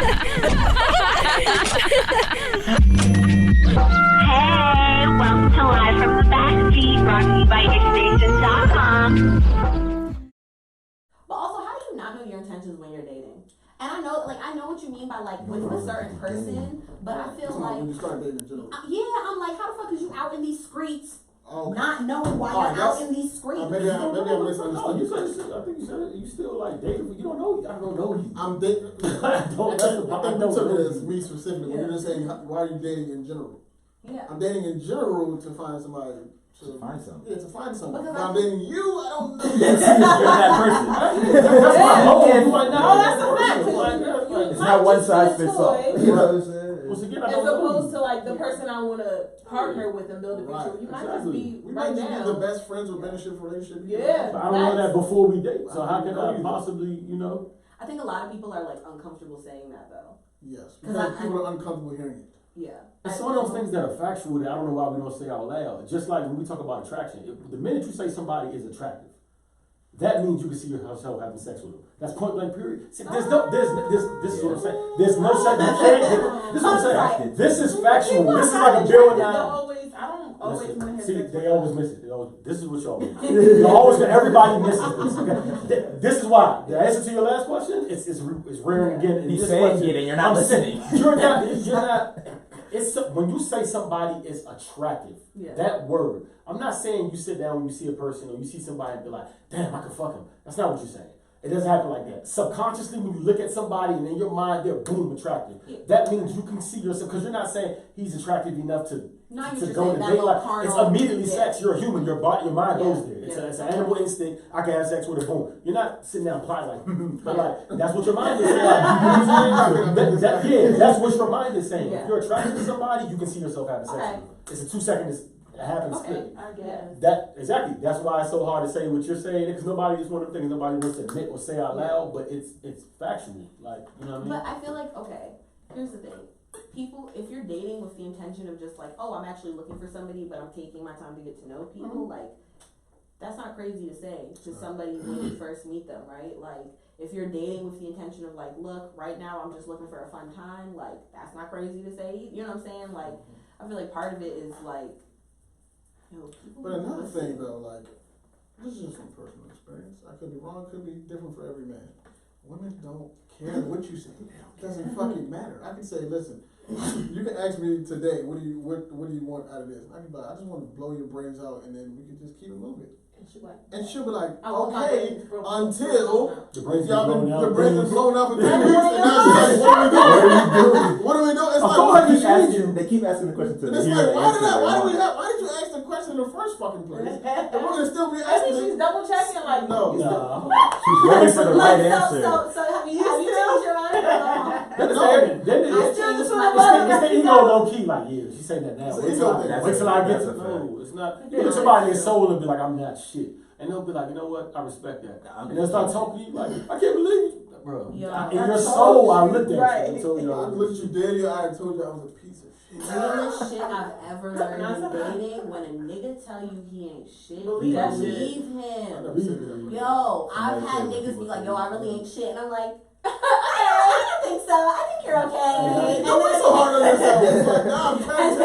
Hey, welcome to Live from the Backseat, brought to you by NixStation.com. But also, how do you not know your intentions when you're dating? And I know what you mean by with a certain person, but I feel like when you start dating in general. I'm like, how the fuck is you out in these streets, not knowing why Oh, you're out in these streets? Maybe I misunderstood. No, you said, I think you said it. You still dating, but you don't know. I don't know you. I'm dating. I You took it as me specifically. When you're just saying, why are you dating in general? Yeah. I'm dating in general to find somebody. To find something. Yeah, to find something. Because If I'm dating you, I don't know. You're that person. That's my whole Yeah. like, Oh, that's a fact. It's not one size fits all. You know what I'm saying? Once again, I As don't know opposed you. to the person I want to partner with and build a future with. You might just be We right might just be now. the best friends or benefit relationship. Yeah. But I don't know that before we date. So how can I possibly, I think a lot of people are uncomfortable saying that though. Yes, because people are uncomfortable hearing it. Yeah. It's some of those things that are factual that I don't know why we don't say out loud. Just like when we talk about attraction, the minute you say somebody is attractive, that means you can see yourself having sex with them. That's point blank period. See, this is what I'm saying. There's no sex. You can't. This is what I'm saying. This is factual. This is like a Bill and I don't always want to hear See, sex. they always miss it. This is what y'all miss. Y'all always, everybody misses this. Okay? This is why. The answer to your last question is rare again. And He's saying it and you're not listening. You're not. It's when you say somebody is attractive. Yeah. That word. I'm not saying you sit down when you see a person or you see somebody and be like, damn, I could fuck him. That's not what you're saying. It doesn't happen like that. Subconsciously, when you look at somebody and in your mind they're boom attractive, that means you can see yourself because you're not saying he's attractive enough to go to date. It's immediately sex. You're a human. Your mind goes there. It's an animal instinct. I can have sex with a boom. You're not sitting down plotting but that's what your mind is saying. That's what your mind is saying. If you're attracted to somebody, you can see yourself having sex with them. It's a 2 second. It happens quickly. I guess. Exactly. That's why it's so hard to say what you're saying because nobody is one of the things nobody wants to admit or say out loud, but it's factual. You know what I mean? But I feel here's the thing. People, if you're dating with the intention of just I'm actually looking for somebody, but I'm taking my time to get to know people, that's not crazy to say to somebody when you first meet them, right? If you're dating with the intention of look, right now I'm just looking for a fun time, that's not crazy to say. You know what I'm saying? I feel part of it is But another thing though, this is just from personal experience. I could be wrong, could be different for every man. Women don't care what you say. It doesn't fucking matter. I can say, listen, you can ask me today, what do you want out of this? I can be like, I just want to blow your brains out and then we can just keep it moving. And she'll be like, okay, until the brains been blown out for 3 weeks, and now she's like, what do we do? It's they keep asking the question to it's like, why did you ask the question in the first fucking place? And we're gonna still be asking. Maybe she's double checking no. She's waiting for the right answer. So have you changed your mind? It's the ego low key. She say that now. Wait till I get to know. It's not. You look somebody in soul and be like, I'm not shit. And they'll be like, you know what? I respect that. And they'll start talking to you like, I can't believe you. Bro, in your soul, I looked at you. I told you I looked you dead in your eye and told you I was a piece of shit. The realest shit I've ever learned in dating, when a nigga tell you he ain't shit, believe him. Yo, I've had niggas be like, yo, I really ain't shit. And I'm like, okay, I think so. I think you're okay. Don't be so hard on yourself. It's like, nah, I'm trying to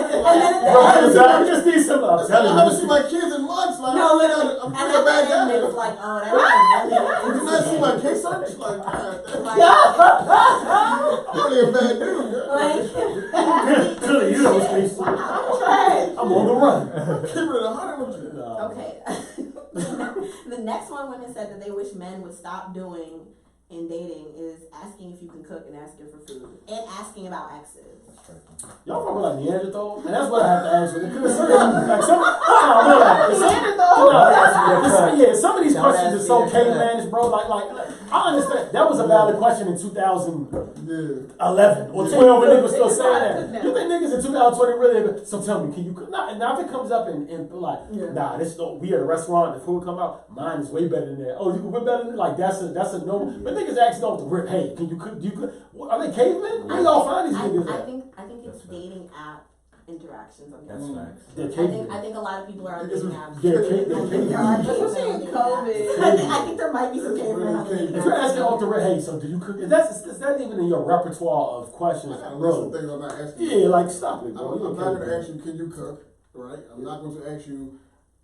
tell you. I just need some. I'm telling I haven't seen my kids in months. I'm pretty a bad guy. It's like, oh, that's really. Did you not see my case search? I'm really a bad dude. Clearly, you know what's I'm on the run. Keep it 100 with you. Okay. The next one women said that they wish men would stop doing in dating is asking if you can cook and asking for food and asking about exes. Y'all probably like Neanderthal, and that's what I have to ask you. Because some of these questions are so cavemanish, bro. I understand that was a valid question in 2011 or 12, and niggas still saying that. You think niggas in 2020 really? So tell me, can you cook? Now if it comes up and we at a restaurant, the food come out, mine is way better than that. Oh, you can cook better than that? That's a no. But niggas ask off the rip, hey, can you cook? Do you cook? Are they cavemen? Where y'all find these niggas at? I think it's dating app interactions. I'm That's guessing. facts. I think a lot of people are on dating apps. They're There are Especially in COVID. I think there might be some cavemen on dating If you're asking apps. off the red, hey, so do you cook? Is that even in your repertoire of questions? I got a list Bro, of things I'm not asking. yeah, like stop it, I'm bro. not You going okay, to bro. ask you, can you cook? Right? I'm not going to ask you.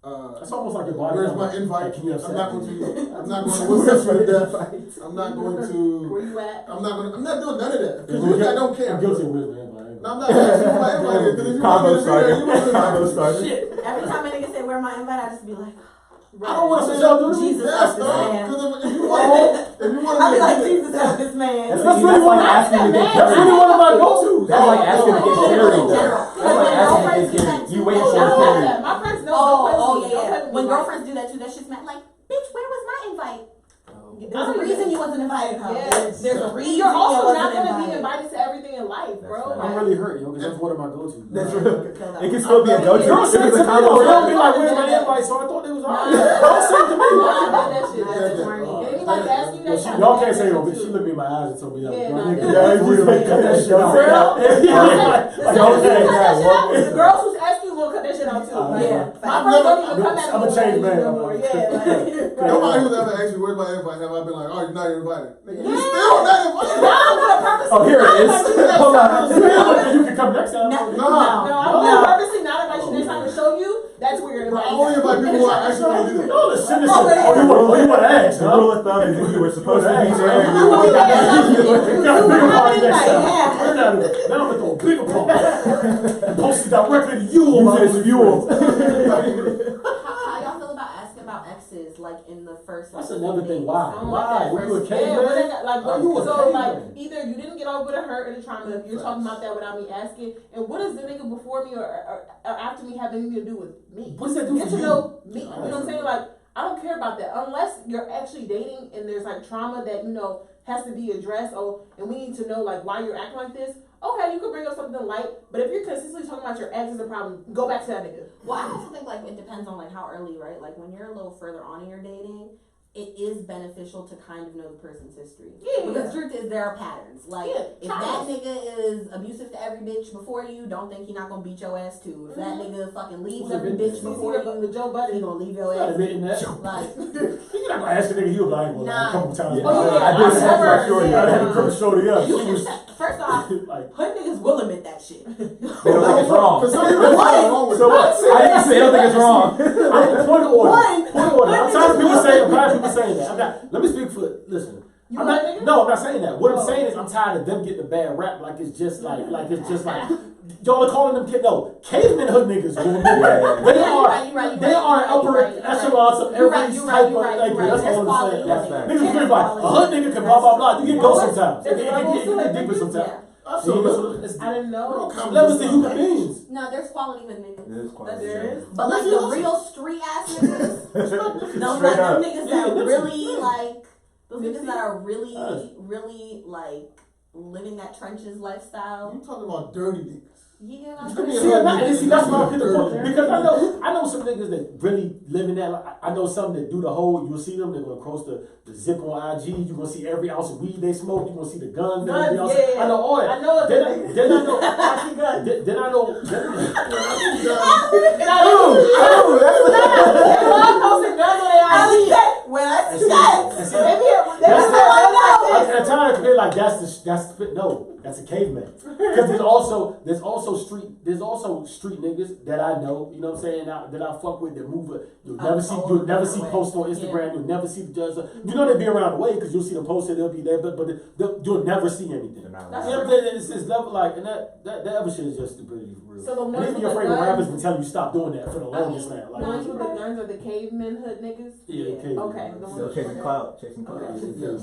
That's almost like your body. Where's my count. invite? Can you I'm accept not me? going to. I'm not going to. What's up for the death? I'm not going Where to. you at? I'm not doing none of that. Because I'm usually I don't care. I'm guilty of wisdom, man. No, I'm not asking for my invite. Because if you Combo want to starter. you want to Combo starter. Every time a nigga say, where my invite, I just be like, I don't want to show you. Jesus Yes, help this dog. man. Because if you want I'll be to like, Jesus help this man. That's That's really really like one- asking to get That's carried. really one of my go-tos. That's like asking to get carried. In though. general. That's like asking to get carried. You wait I for don't the like carry. that. My friends know. Oh, don't play with me. yeah, Don't play yeah. with me. When Like, girlfriends do that too, that shit's meant like, bitch, where was my invite? Oh. There's a reason you wasn't invited, huh? Yes. There's a reason You're you also wasn't not going to be invited. invited to everything in life, That's bro. right. I'm Like, really hurt, yo, because that's one of my go-tos. That's real. It can still be a Girls go-to. Girls say If to it's me, a combo they'll be starter. like, where's my invite? So I thought they was on. Nah. Girls say to me, nah, I did that shit. That's corny. If anybody asks you Well, that, she, y'all can't say no, but she looked me in my eyes and told me that. Yeah, bro, nah, nigga, that's- yeah, you really cut that shit out. Girl, Don't say that. the girls who's asking you will cut that shit out too. Like, Yeah. my friends don't even come at me. I'm a changed man. no more. Yeah, like, Nobody who's ever asked me where's my invite have I been like, oh, you're not invited. Nigga, you still not invited. now I'm gonna purposely. Oh, here it is. Hold on. You can come next time. No. No, I'm gonna purposely not invite you next time to show you that's where you're Bro, I invited. only invite people who I actually want to do that. No, the shit is you want to ask, The huh? rule of thumb is if you were supposed to be Yeah. there, You you want would to You got a bigger party next time. Yeah. We're not doing it. Now I'm gonna throw a bigger party. Post it directly to you on my use it as fuel. How y'all feel about asking about exes, like in the first? That's like, another thing. dates? Why? I don't Why? like that. Were you a Yeah, caveman? when they got, like, Are you a so caveman? like either you didn't get over the hurt or the trauma. You're talking about that without me asking. And what does the nigga before me or after me have anything to do with me? What does that do Get for to you? know me. You know what I'm saying? Like I don't care about that unless you're actually dating and there's like trauma that has to be addressed. And we need to know like why you're acting like this. Okay, you could bring up something light, but if you're consistently talking about your ex as a problem, go back to that nigga. Well, I also think like it depends on like how early, right? Like when you're a little further on in your dating, it is beneficial to kind of know the person's history. Yeah. Because the truth is there are patterns. Like Yeah, if patterns. that nigga is abusive to every bitch before you, don't think he not gonna beat your ass too. If that nigga fucking leaves every bitch before you, the Joe he Budden. gonna leave your Not ass. admitting that. Like You're not gonna ask a nigga. He'll be like, well, Nah. a couple times. Yeah. Oh, yeah, I did have never- my shorty. yeah. I had to come shorty up. you She can was first off, like, hood niggas will admit that shit. They don't think it's wrong. For some people, it's not wrong with So what? I didn't say I don't think it's wrong. point of order. One. Point of order. I'm tired of people saying. I'm tired of people saying that. Let me speak for. Listen. You I'm want not, a nigga? no, I'm not saying that. What I'm Oh. saying is I'm tired of them getting a bad rap. Like it's just like y'all are calling them no caveman hood niggas. Will admit that. Yeah. They are. You're right, They are upper echelons of every type of like. You're right. That's There's all I'm quality saying. That's in fact. it. Niggas be like Quality. a hood nigga can blah blah blah. You get ghost sometimes. There's It levels get to it, deeper niggas. sometimes. Absolutely. It's I didn't know. levels to human beings. No, there's quality with niggas. It is quite That there is. But like the real street ass niggas, them Straight like up. them niggas that are really like those niggas that are really, Us. really like living that trenches lifestyle. You talking about dirty niggas. Yeah, You that's could be what a I'm hood See, nigga. that's my opinion. Because I know some niggas that really live in that. Like, I know some that do the whole. You'll see them. They're gonna post the zip on IG. You're gonna see every ounce of weed they smoke. You're gonna see the guns. And every ounce. yeah. I know all that. I know Then that. I know. I see guns. Then I know. And I they love posting guns on their IG. when I And see see- that, and see- They be That's like, I'm trying to compare like that's a caveman. Because there's also street niggas that I know, you know what I'm saying, that I fuck with that move. You'll never see posts on Instagram. You'll never see the judge. You know they'll be around the way because you'll see them posted. They'll be there, but you'll never see anything. You know That's what I'm saying? It's level like, and that other shit is just stupidity for real. So the And ones even with your the favorite guns- rappers been telling you stop doing that for the longest now. The Like, ones with the guns are the cavemen hood niggas. yeah, caveman. Okay. The ones Still with chasing the- clout, chasing clout. Okay. Yes,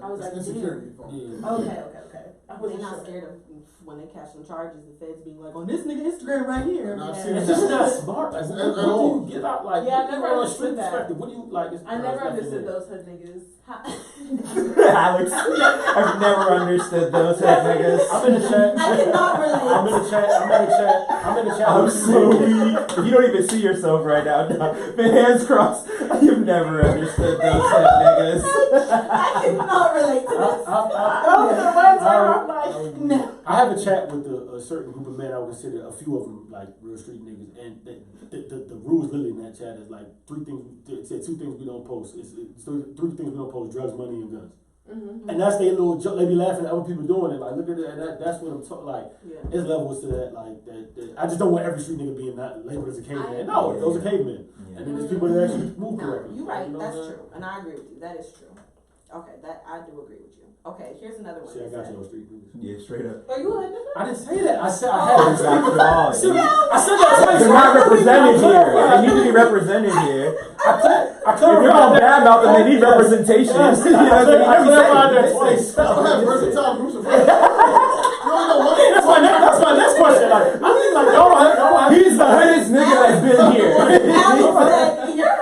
I was like, it's insecurity. Yeah. Okay. I they're wasn't not sure. scared of when they catch them charges. The feds being like, on this nigga Instagram right here. And I've Yeah. seen It's just not smart. Like, At what do all. you give out? Like, Yeah, I what do you never want on a understood street that. perspective? What do you like? I never understood those hood niggas. Alex, I've never understood those head niggas. I'm in the chat. I cannot relate. I'm in the chat. I'm so weak. You don't even see yourself right now, dog. Hands crossed. You've never understood those head niggas. I cannot relate relate to this. I have a chat with a certain group of men. I would consider a few of them like real street niggas, and the rules literally in that chat is like three things. It said two things we don't post. It's three things we don't post: drugs, money, and guns. Mm-hmm. And that's their little joke. They be laughing at other people doing it. Like, look at that. That's what I'm talking. Like, Yeah. there's levels to that. Like, that. I just don't want every street nigga being that labeled as a caveman. No, those are cavemen. Yeah. And then there's people that actually move No, correctly. you're right. You know That's what I'm true, and I agree with you. That is true. Okay, that I do agree with you. Okay, here's another one. saying? See, I got you on street niggas. Yeah, straight up. Are you a nigga? I didn't say that. I said I had. Exactly. All. See, I said that twice. They're not represented here. They need to be represented here. I If you're clarified gonna that. bad mouth them, they need representation. Yes, You know what I mean? I clarified that twice. I don't have versatile groups of friends. You only know one. That's my next question. Like, I think like y'all don't have. He's the hoodest nigga that's been here. Alex said, "You're a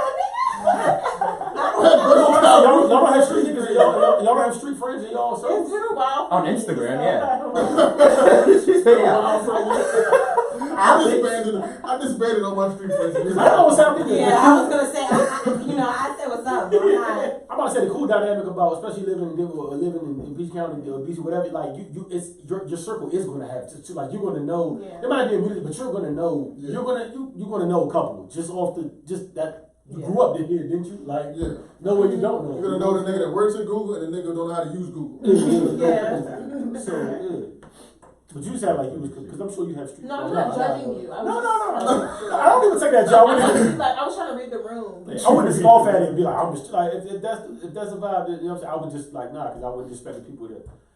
Y'all don't have street niggas. Y'all don't have street friends in y'all It's circles. been a while. On Instagram, yeah. I disbanded on my street friends. I know what's happening. Yeah, I was gonna say, I said what's up, but I'm not. I'm about to say the cool dynamic about, especially living in Beach County or Beach, whatever. Like it's your circle is going to have to like you're going to know. Yeah. There might be a music, but you're going to know. Yeah. You're going to know a couple just off that. You grew up here, didn't you? Like, Yeah. no one you don't know. You're gonna know the nigga that works at Google and the nigga who don't know how to use Google. Yeah. So, yeah. But you sound like you was, because I'm sure you have street. No, I'm not judging you. I was No. just- I don't even take that job. I was trying to read the room. I wouldn't scoff at it and be like, I'm just like, if that's a vibe, you know what I'm saying? I would just like, nah, because I wouldn't expect the people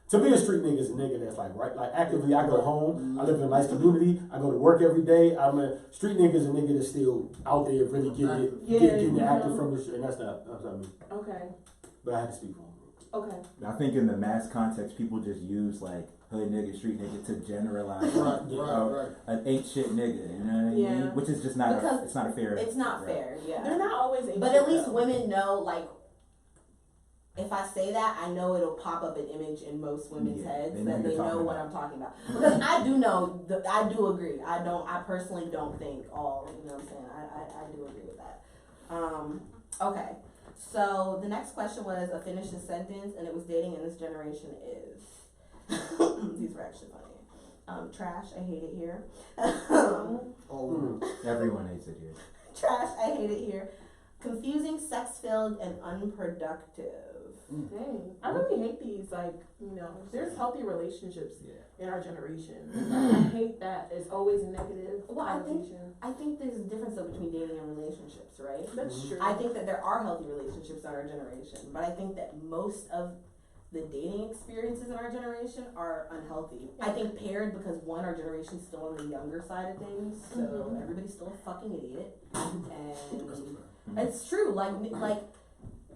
to be a street nigga is a nigga that's like, right, like actively, I go home, I live in a nice community, I go to work every day, I'm a street nigga is a nigga that's still out there really getting active from this shit, and that's not me. Okay. But I had to speak for him. Okay. I think in the mass context, people just use like hood nigga, street nigga to generalize Right. an ain't shit nigga. You know what I Yeah. mean? Which is just not Because it's not a fair. It's not right. fair, yeah. They're not always able But to at least though. women know, like, if I say that, I know it'll pop up an image in most women's heads they know that you're they know talking what about. I'm talking about. Because I do know, I do agree. I personally don't think all, you know what I'm saying? I do agree with that. Okay. So the next question was a finish the sentence, and it was dating in this generation is. These were actually funny. Trash, I hate it here. Oh, Everyone hates it here. Trash, I hate it here. Confusing, sex-filled, and unproductive. Dang. I really hate these, like, you know, there's healthy relationships Yeah. in our generation. I hate that. It's always a negative Well, connotation. I think there's a difference though between dating and relationships, right? That's true. I think that there are healthy relationships in our generation, but I think that most of the dating experiences in our generation are unhealthy. I think paired because one, our generation's still on the younger side of things, so everybody's still a fucking idiot, and it's true.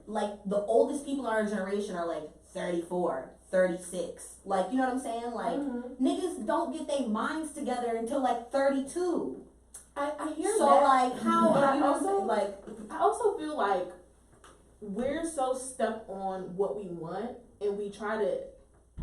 Like the oldest people in our generation are like 34, 36. Like, you know what I'm saying? Like, niggas don't get their minds together until like 32. I hear So that. like, how But you know, also- like, I also feel like we're so stuck on what we want, and we try to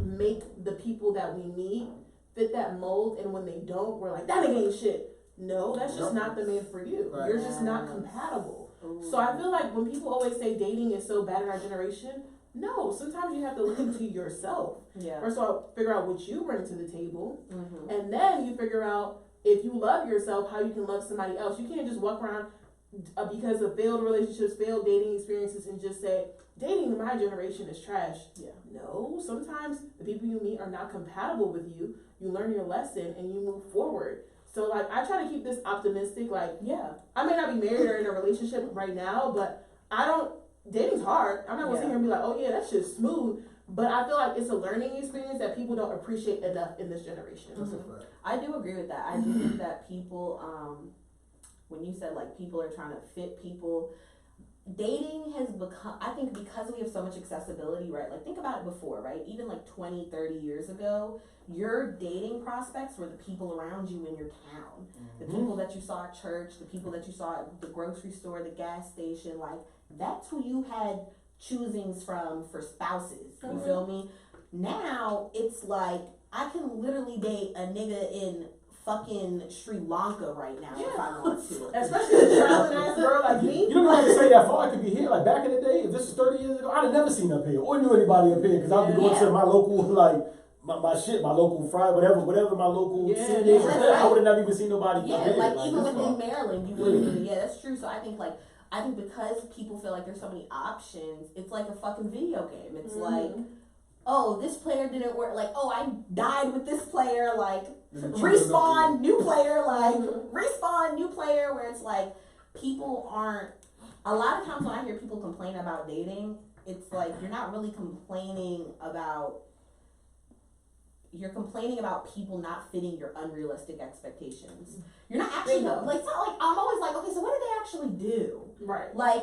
make the people that we meet fit that mold, and when they don't, we're like, that nigga ain't shit. No, that's just not the man for you. Right. You're just not compatible. So I feel like when people always say dating is so bad in our generation, no, sometimes you have to look into yourself. yeah. First of all, figure out what you bring to the table, Mm-hmm. and then you figure out if you love yourself, how you can love somebody else. You can't just walk around because of failed relationships, failed dating experiences, and just say, dating in my generation is trash. Yeah. No, sometimes the people you meet are not compatible with you. You learn your lesson and you move forward. So, like, I try to keep this optimistic. Like, yeah, I may not be married or in a relationship right now, but dating's hard. I'm not gonna sit here and be like, oh yeah, that shit's smooth. But I feel like it's a learning experience that people don't appreciate enough in this generation. that's a fact. I do agree with that. I do think that people, when you said like people are trying to fit people, dating has become, I think because we have so much accessibility, right? Like think about it before, right? Even like 20, 30 years ago, your dating prospects were the people around you in your town. The people that you saw at church, the people that you saw at the grocery store, the gas station, like that's who you had choosings from for spouses. You feel me? Now it's like I can literally date a nigga in fucking Sri Lanka right now if I want to. Especially a traveling ass girl like me. You don't even have to say that far. I could be here. Like back in the day, if this was 30 years ago, I'd have never seen up here or knew anybody up here because I'd be going to my local, like, my local fry, whatever my local city is. I would have never even seen nobody. Yeah, up here. like even this within far. Maryland, you wouldn't. Yeah, that's true. So I think because people feel like there's so many options, it's like a fucking video game. It's like, oh, this player didn't work. Like, oh, I died with this player. Like, respawn, new player. Like, respawn, new player. Where it's like, people aren't. A lot of times when I hear people complain about dating, it's like you're not really complaining about. You're complaining about people not fitting your unrealistic expectations. You're not actually like. It's not like I'm always like, okay, so what did they actually do? Right. Like,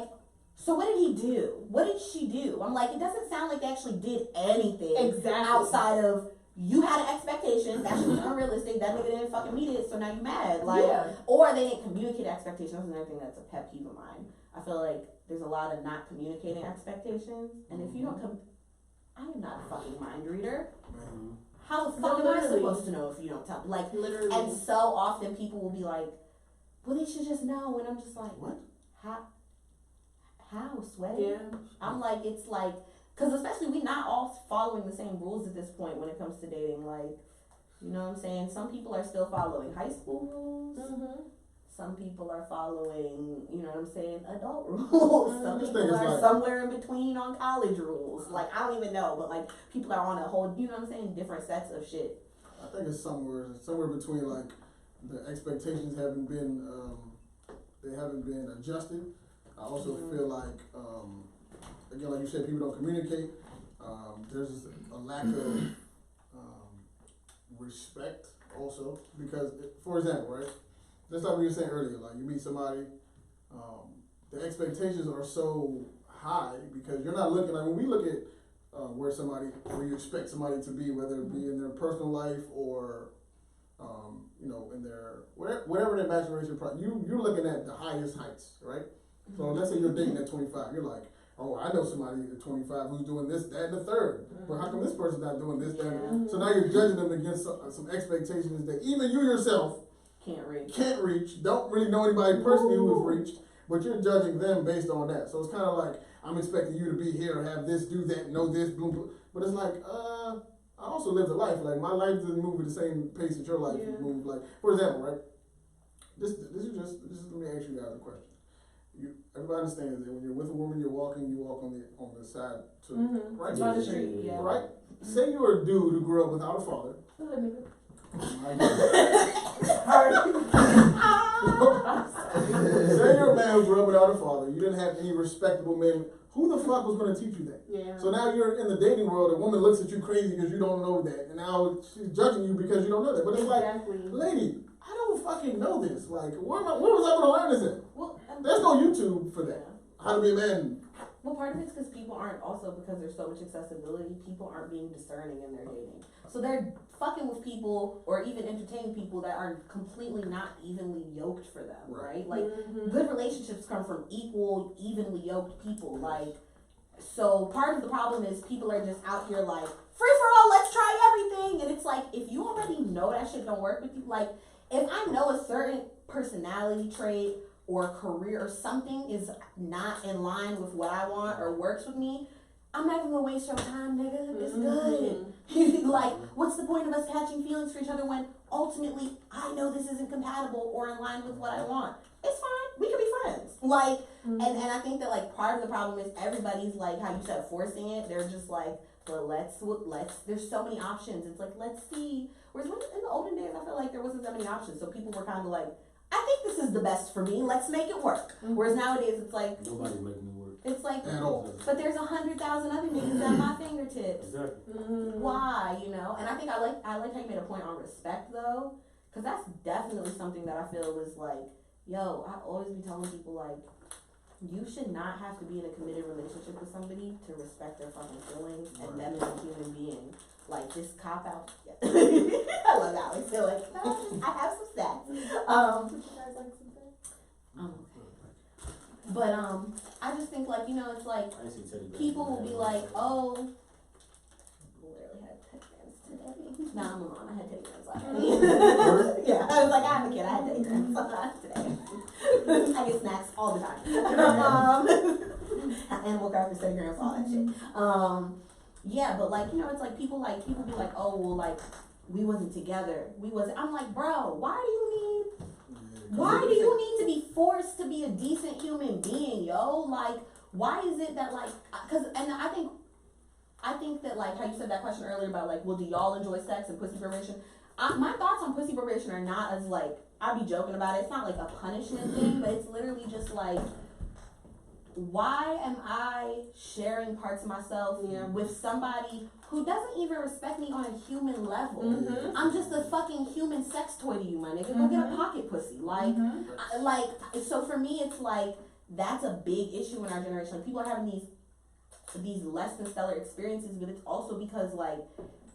so what did he do? What did she do? I'm like, it doesn't sound like they actually did anything outside of you had an expectation that shit was unrealistic. That nigga didn't fucking meet it, so now you mad. Like, or they didn't communicate expectations. That's another thing that's a pet peeve of mine. I feel like there's a lot of not communicating expectations, and if you don't I am not a fucking mind reader. How the fuck am I supposed to know if you don't tell me? Like, literally. And so often people will be like, well, they should just know. And I'm just like, What? How, Sway? Yeah. I'm like, it's like, because especially we not all following the same rules at this point when it comes to dating. Like, you know what I'm saying? Some people are still following high school rules. Some people are following, you know what I'm saying, adult rules. Some people are somewhere in between on college rules. Like, I don't even know, but like, people are on a whole, you know what I'm saying, different sets of shit. I think it's somewhere between like the expectations haven't been adjusted. I also feel like again, like you said, people don't communicate. There's a lack of respect also because, for example, right. Just like we were saying earlier, like you meet somebody, the expectations are so high because you're not looking, like when we look at where you expect somebody to be, whether it be in their personal life or, you know, in their, whatever their maturation process, you're looking at the highest heights, right? So let's say you're dating at 25, you're like, oh, I know somebody at 25 who's doing this, that, and the third. But how come this person's not doing this, that, and so now you're judging them against some expectations that even you yourself can't reach, don't really know anybody personally who has reached, but you're judging them based on that. So it's kind of like, I'm expecting you to be here, have this, do that, know this, boom, boom. But it's like, I also lived a life. Like, my life doesn't move at the same pace that your life moves. Like, for example, right? This is let me ask you guys a question. Everybody understands that when you're with a woman, you walk on the side to right on the street, right? Say you're a dude who grew up without a father. Say you're a man who grew up without a father. You didn't have any respectable men. Who the fuck was going to teach you that? Yeah. So now you're in the dating world. A woman looks at you crazy because you don't know that, and now she's judging you because you don't know that. But it's like, lady, I don't fucking know this. Like, where was I going to learn this at? Well, there's no YouTube for that. How to be a man. Well, part of it's because people aren't, also because there's so much accessibility, people aren't being discerning in their dating. So they're fucking with people or even entertaining people that are completely not evenly yoked for them, right? Like, good relationships come from evenly yoked people. Like, so part of the problem is people are just out here like, free for all, let's try everything. And it's like, if you already know that shit don't work with you, like, if I know a certain personality trait or career or something is not in line with what I want or works with me, I'm not even gonna waste your time, nigga. It's good. Like, what's the point of us catching feelings for each other when ultimately I know this isn't compatible or in line with what I want? It's fine. We can be friends. Like, and I think that like part of the problem is everybody's like, how you said, forcing it. They're just like, well, let's. There's so many options. It's like, let's see. Whereas in the olden days, I feel like there wasn't that many options. So people were kind of like, I think this is the best for me. Let's make it work. Whereas nowadays, it's like nobody's making it work. It's like, at all. but there's 100,000 other niggas at my fingertips. Exactly. Why, you know? And I think I like how you made a point on respect though, because that's definitely something that I feel is like, yo, I always be telling people like, you should not have to be in a committed relationship with somebody to respect their fucking feelings and them as a human being. Like, this cop out. I love that. I feel like, no, I have some stats. You guys like some stats? Okay. But I just think like, you know, it's like people will be like, oh, I literally had 10 minutes today. Nah, I'm a mom. I had 10 minutes last night. Yeah. I was like, I have a kid. I had to eat today. I get snacks all the time. Animal crackers, 30 grams, all that shit. Yeah, but like, you know, it's like people be like, oh, well, like, we wasn't together. I'm like, bro, why do you need to be forced to be a decent human being, yo? Like, why is it that, like, and I think that, like, how you said that question earlier about, like, well, do y'all enjoy sex and pussy probation? My thoughts on pussy probation are not as, like, I be joking about it. It's not, like, a punishment thing, but it's literally just, like, why am I sharing parts of myself with somebody who doesn't even respect me on a human level? Mm-hmm. I'm just a fucking human sex toy to you, my nigga. Go get a pocket pussy. Like, so for me, it's like, that's a big issue in our generation. Like, people are having these less than stellar experiences, but it's also because, like,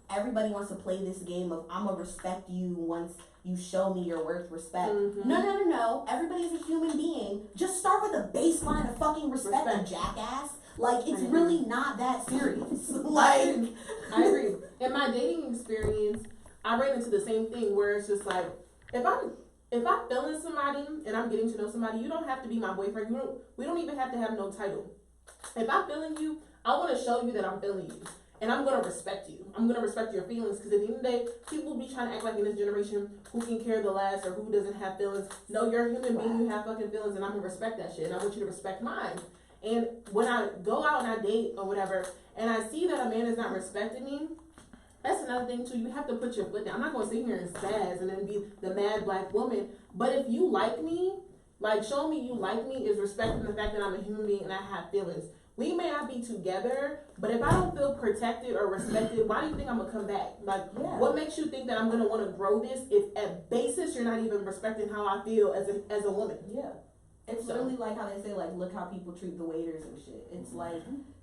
everybody wants to play this game of, I'm gonna respect you once you show me you're worth respect. Mm-hmm. No. Everybody's a human being. Just start with a baseline of fucking respect. And jackass. Like, it's really not that serious. Like, I agree. In my dating experience, I ran into the same thing where it's just like, if I'm feeling somebody and I'm getting to know somebody, you don't have to be my boyfriend. We don't even have to have no title. If I'm feeling you, I want to show you that I'm feeling you. And I'm going to respect you. I'm going to respect your feelings, because at the end of the day, people be trying to act like in this generation, who can care the less or who doesn't have feelings. No, you're a human being, you have fucking feelings, and I'm going to respect that shit. And I want you to respect mine. And when I go out and I date or whatever, and I see that a man is not respecting me, that's another thing too. You have to put your foot down. I'm not going to sit here and spaz and then be the mad black woman. But if you like me, like, showing me you like me is respecting the fact that I'm a human being and I have feelings. We may not be together, but if I don't feel protected or respected, why do you think I'm going to come back? Like, what makes you think that I'm going to want to grow this if at basis you're not even respecting how I feel as a woman? Yeah. It's really like how they say, like, look how people treat the waiters and shit. It's like,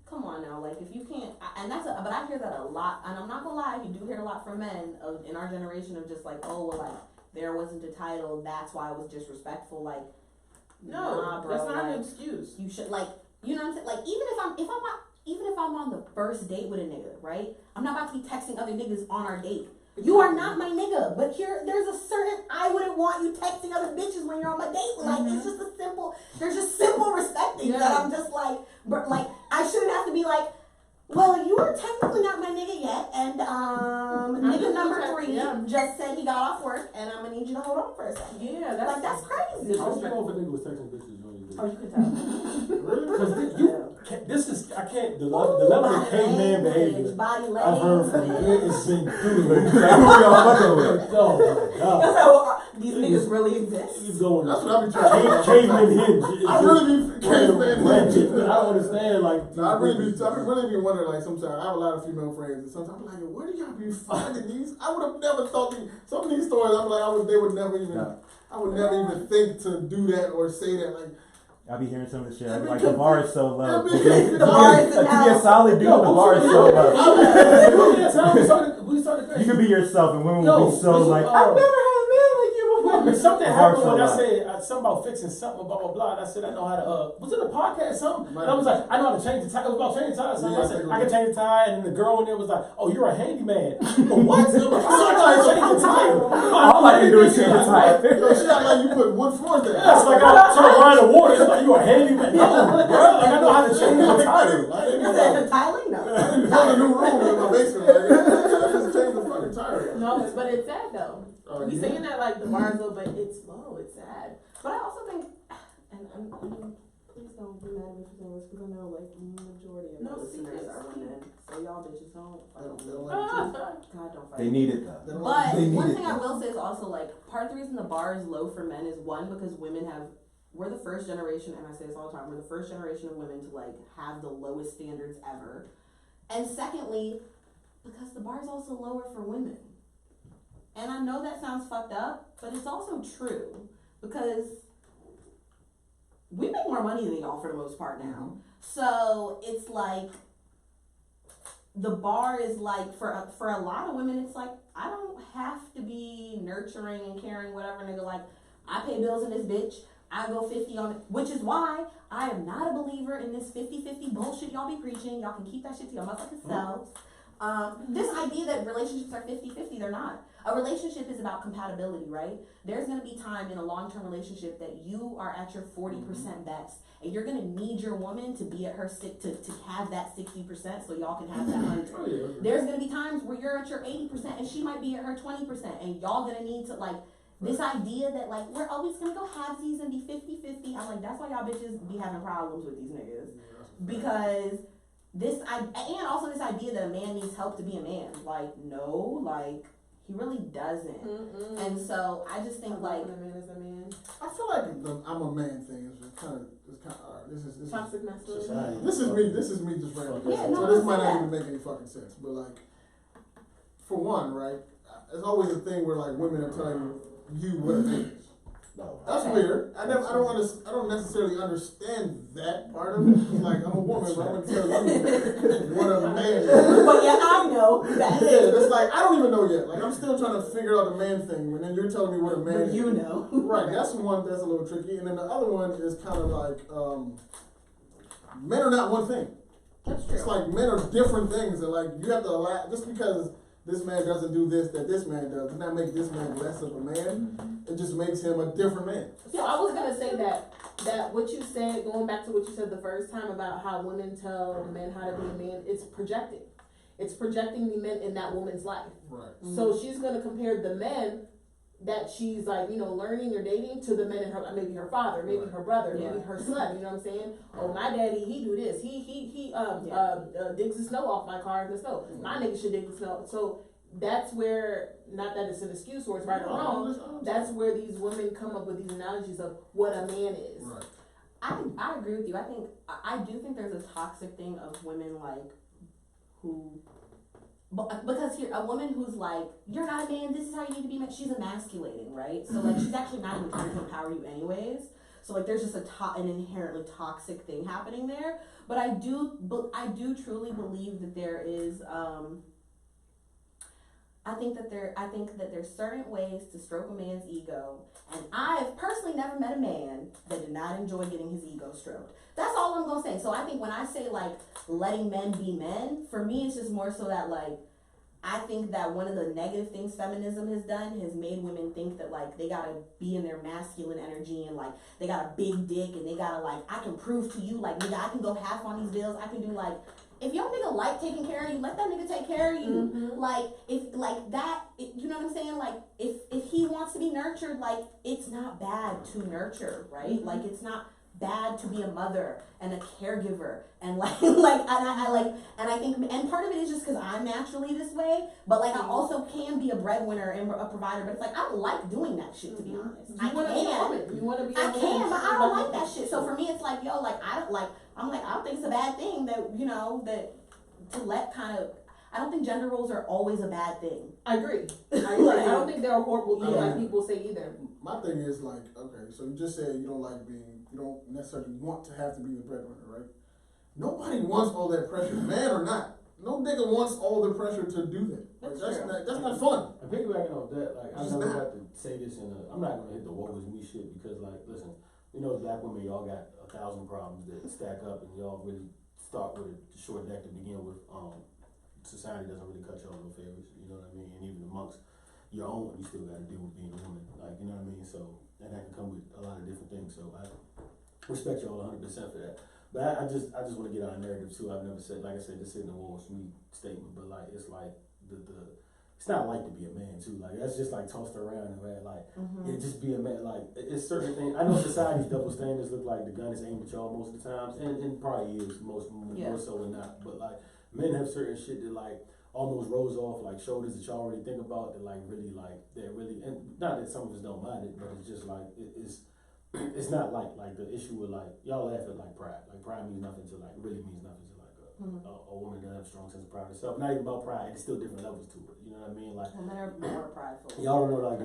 come on now, like, if you can't, but I hear that a lot, and I'm not going to lie, you do hear it a lot from men in our generation of just like, oh, well, like, there wasn't a title, that's why I was disrespectful. Like, no, nah, bro, that's not like, an excuse. You should, like, you know what I'm saying? Like, even if I'm on the first date with a nigga, right? I'm not about to be texting other niggas on our date. You are not my nigga, but there's a certain, I wouldn't want you texting other bitches when you're on my date. Like, it's just there's just simple respecting that I'm just like, but like, I shouldn't have to be like, well, you are technically not my nigga yet, and nigga number 3 just said he got off work, and I'm gonna need you to hold on for a second. Yeah, that's crazy. I was going for nigga was texting bitches when you did. Oh, you could tell. Because I can't, the level of caveman behavior body language, I've heard from you, it's been good. Oh my God. These niggas really exist. You going That's what I be trying to caveman hinge. I really be caveman hinge. I don't understand, like. No, I really be wondering, like, sometimes I have a lot of female friends, and sometimes I'm like, where do y'all be finding these? I would have never thought some of these stories. I'm like, they would never even. No. I would never even think to do that or say that. Like, I be hearing some of the shit. Like, the bar is so low. The bar is to be a solid dude, the bar is so low. We started. You could be yourself, and women will be so like, I've never had a man like you before. Something happened when I said something about fixing something, blah blah blah. And I said I know how to. Was it a podcast? Something? And I was like, I know how to change the tire. It was about changing tires. So I said I can change the tire, and then the girl in there was like, oh, you're a handyman. But what? I said change the tire. All I can do is change the tire. Yo, she not like you put wood floors there. It's like I turn around the water. It's like you a handyman. No, bro. Like I know how to change the tire. The tiling? No. I found a new room in my basement. Just change the fucking tire. No, but it's sad though. We saying that like the bar is low, but it's low. It's sad. But I also think, and I mean, please don't be mad at me for saying this, because I know like majority of my listeners are women. So y'all bitches don't God, don't fight. They need it though. But one thing I will say is also, like, part of the reason the bar is low for men is, one, because we're the first generation, and I say this all the time, we're the first generation of women to like have the lowest standards ever. And secondly, because the bar is also lower for women. And I know that sounds fucked up, but it's also true, because we make more money than y'all for the most part now. So it's like, the bar is like, for a lot of women, it's like, I don't have to be nurturing and caring, whatever, nigga. Like, I pay bills in this bitch. I go 50 on it, which is why I am not a believer in this 50-50 bullshit y'all be preaching. Y'all can keep that shit to your motherfucking selves. This idea that relationships are 50-50, they're not. a relationship is about compatibility, right? There's gonna be time in a long-term relationship that you are at your 40% best, and you're gonna need your woman to be at her to have that 60%, so y'all can have that 100. Oh, yeah. There's gonna be times where you're at your 80% and she might be at her 20%, and y'all gonna need to like this idea that like we're always gonna go halvesies and be 50-50. I'm like, that's why y'all bitches be having problems with these niggas, because and also this idea that a man needs help to be a man. Like, no, like he really doesn't. And so I just think like a man is a man. I feel like the I'm a man thing is kind of this is Toxic masculinity. Society. This is me just ranting. Yeah, no, so this I might see not that. even make any fucking sense. But like, for one, right? There's always a thing where like women are telling you what a man is. No. That's weird. I don't necessarily understand that part of it. It's like I'm a woman, but I'm gonna tell you what a man is. but yeah, I know that. Yeah, it's like I don't even know yet. Like I'm still trying to figure out the man thing, and then you're telling me what a man But is. you know. Right, that's one that's a little tricky, and then the other one is kind of like men are not one thing. That's true. It's like men are different things, and like you have to allow just because this man doesn't do this that this man does not make this man less of a man. It just makes him a different man. So I was gonna say that what you said, going back to what you said the first time about how women tell men how to be a man, it's projecting. It's projecting the men in that woman's life. Right. So she's gonna compare the men that she's like, learning or dating to the men in her, maybe her father, maybe her brother, maybe her son. You know what I'm saying? Oh, my daddy, he do this. He digs the snow off my car in the snow. My nigga should dig the snow. So that's where, not that it's an excuse or it's right or wrong. That's where these women come up with these analogies of what a man is. Right. I agree with you. I do think there's a toxic thing of women like who. Because here, a woman who's like, you're not a man, this is how you need to be, she's emasculating, right? So like, she's actually not even trying to empower you anyways. So like, there's just an inherently toxic thing happening there. But I do truly believe that there is, I think that there's certain ways to stroke a man's ego, and I've personally never met a man that did not enjoy getting his ego stroked. That's all I'm gonna say. So I think when I say like letting men be men, for me it's just more so that like I think that one of the negative things feminism has done has made women think that like they gotta be in their masculine energy and like they got a big dick and they gotta like, I can prove to you like nigga I can go half on these bills, I can do like, if your nigga like taking care of you, let that nigga take care of you. Like, if, like that, you know what I'm saying? Like, if he wants to be nurtured, like, it's not bad to nurture, right? Like, it's not bad to be a mother and a caregiver and like, and I think, and part of it is just because I'm naturally this way, but like, I also can be a breadwinner and a provider, but it's like, I don't like doing that shit, to be honest. I can, but I don't like that shit. So for me, it's like, yo, like, I don't think it's a bad thing that, that to let kind of, I don't think gender roles are always a bad thing. I agree. I don't think they're a horrible thing like people say either. My thing is like, okay, so you just said you don't necessarily want to have to be the breadwinner, right? Nobody wants all that pressure, man or not. No nigga wants all the pressure to do that. Like, that's not fun. And piggybacking off that, like, I never got to say this I'm not gonna hit the woe is me shit because, like, listen, black women, y'all got 1,000 problems that stack up and y'all really start with a short deck to begin with. Society doesn't really cut y'all no favors, you know what I mean? And even amongst your own, you still gotta deal with being a woman, like, you know what I mean? So, and that can come with a lot of different things, so I respect y'all 100% for that. But I just want to get on a narrative too. I've never said, like I said, this isn't a war me statement, but like, it's like it's not like to be a man too. Like, that's just like tossed around and man, like, it just be a man. Like, it's certain things. I know society's double standards look like the gun is aimed at y'all most of the times, and probably is more so than not. But like, men have certain shit that like almost rolls off like shoulders that y'all already think about that like really like that really, and not that some of us don't mind it, but it's just like it's not like the issue with like y'all laugh at like pride. Like, pride means nothing to like really means nothing to like a woman that has a strong sense of pride herself. Not even about pride, it's still different levels to it. You know what I mean? Like, women are more prideful. Y'all don't know like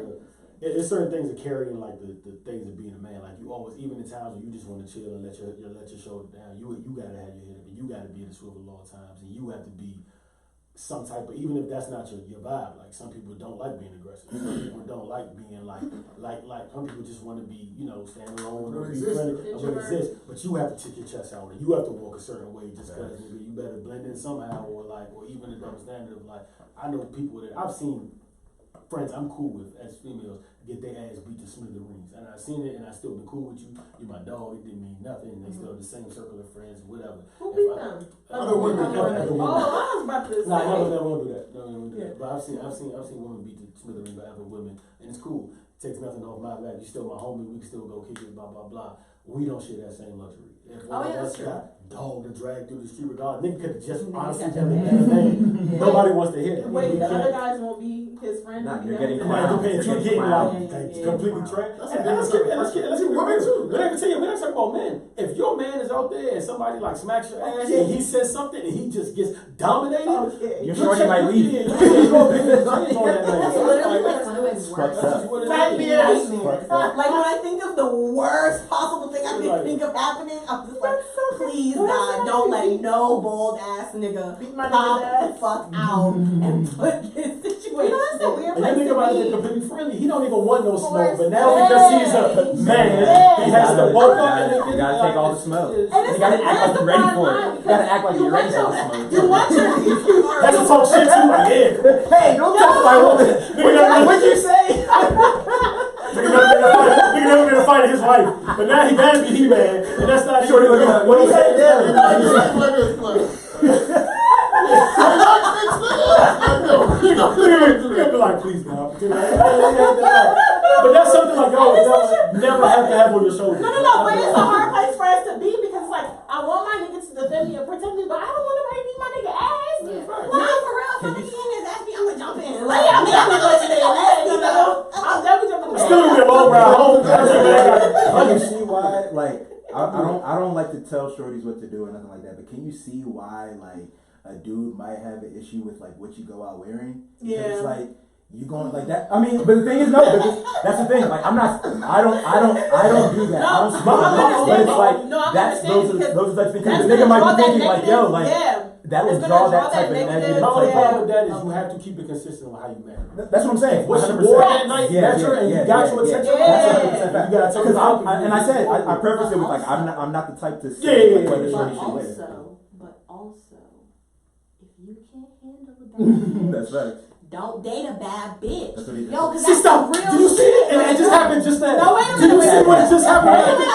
it's certain things that carry in like the things of being a man. Like, you always, even in times when you just want to chill and let your shoulder down, you gotta have your head up and you gotta be in the swivel at all times, and you have to be some type of, even if that's not your vibe. Like, some people don't like being aggressive. Some people don't like being like some people just want to be, stand alone or be friendly or exist. But you have to take your chest out and you have to walk a certain way just because you better blend in somehow, or even a double standard of like, I know people that I've seen friends I'm cool with as females get their ass beat to smithereens, and I've seen it, and I still been cool with you. You're my dog. It didn't mean nothing. And they still the same circle of friends, whatever. Who beat them? Other women. Oh, I was about to say. Nah, never won't do that. No, won't do that. But I've seen women beat the smithereens by other women, and it's cool. It takes nothing off my back. You still my homie. We can still go kick it. Blah blah blah. We don't share that same luxury. If one of us got dog to drag through the street regard, nigga could have just honestly done the damn thing. Nobody wants to hear that. Wait, the other guys won't be his friend. Nah, Be you're that- getting You're getting like completely Wow. trash. That's And a let's different get women too. We're not talking about men. If your man is out there and somebody like smacks your ass and he says something and he just gets dominated, Okay. Your shorty might leave. You can't go pick his hands on that man. That's literally like women's worst. Fucked up. What it Right, is. yeah. Like when I think of the worst possible thing I Right. can think of happening, I'm just like, please God, don't let no bold ass nigga Beat my pop nigga's the ass. fuck out and put this situation. That's a weird And that place nigga to might be. be completely friendly. He don't even want no Of smoke, course. but now because he's a man, he has to bulk up and You gotta take all the smoke. And You it's gotta like, act like where's you're the ready fine for line? it. You gotta act like You you're ready want for the your- smoke. You want your That's a talk shit too. Like, yeah. Hey, don't talk to my woman. What'd you say? Nigga never been a fight his wife, but now he gotta be he-man, and that's not Shorty looking at what he said Be like, please, God. But that's something like y'all never have to have on your shoulders. No, but it's a hard place for us to be because it's like, I want my nigga to defend me and protect me, but I don't want nobody to beat my nigga ass. Yeah. Like, Nah, for real, if somebody in his ass, I'm gonna jump in. Like, yeah, I'm gonna go to the ass, you know, I'm definitely jumping in. Still gonna be a long ride home. Can you see why, like, I don't like to tell shorties what to do or nothing like that, but can you see why, like, a dude might have an issue with, like, what you go out wearing? Because Yeah. it's like, you going like that? I mean, but the thing is, no, because that's the thing. Like, I don't do that. I don't smoke. But it's like, No, I'm that's, understanding those are such things. That's The nigga gonna might draw be that thinking, like, yo, negative- like, yeah. that will It's draw gonna that draw type that of negative- negative. My only type problem of- with that is you have to keep it consistent with how you marry. That's what I'm saying. What she 100%. wore that night, Yeah, that's her, and you yeah, got yeah, your yeah. attention. Yeah. That's 100% You fact. gotta tell Because me. I said, I prefaced it with, like, I'm not the type to Yeah, say yeah, what yeah, a shorty But should wear. also, if you can't handle a bad That's bitch, right. don't date a bad bitch. That's what he did. Yo, cause See, that's stop. the real Did you see it? And it just happened just now. No, wait a Did you minute, see what just happened? Wait a minute.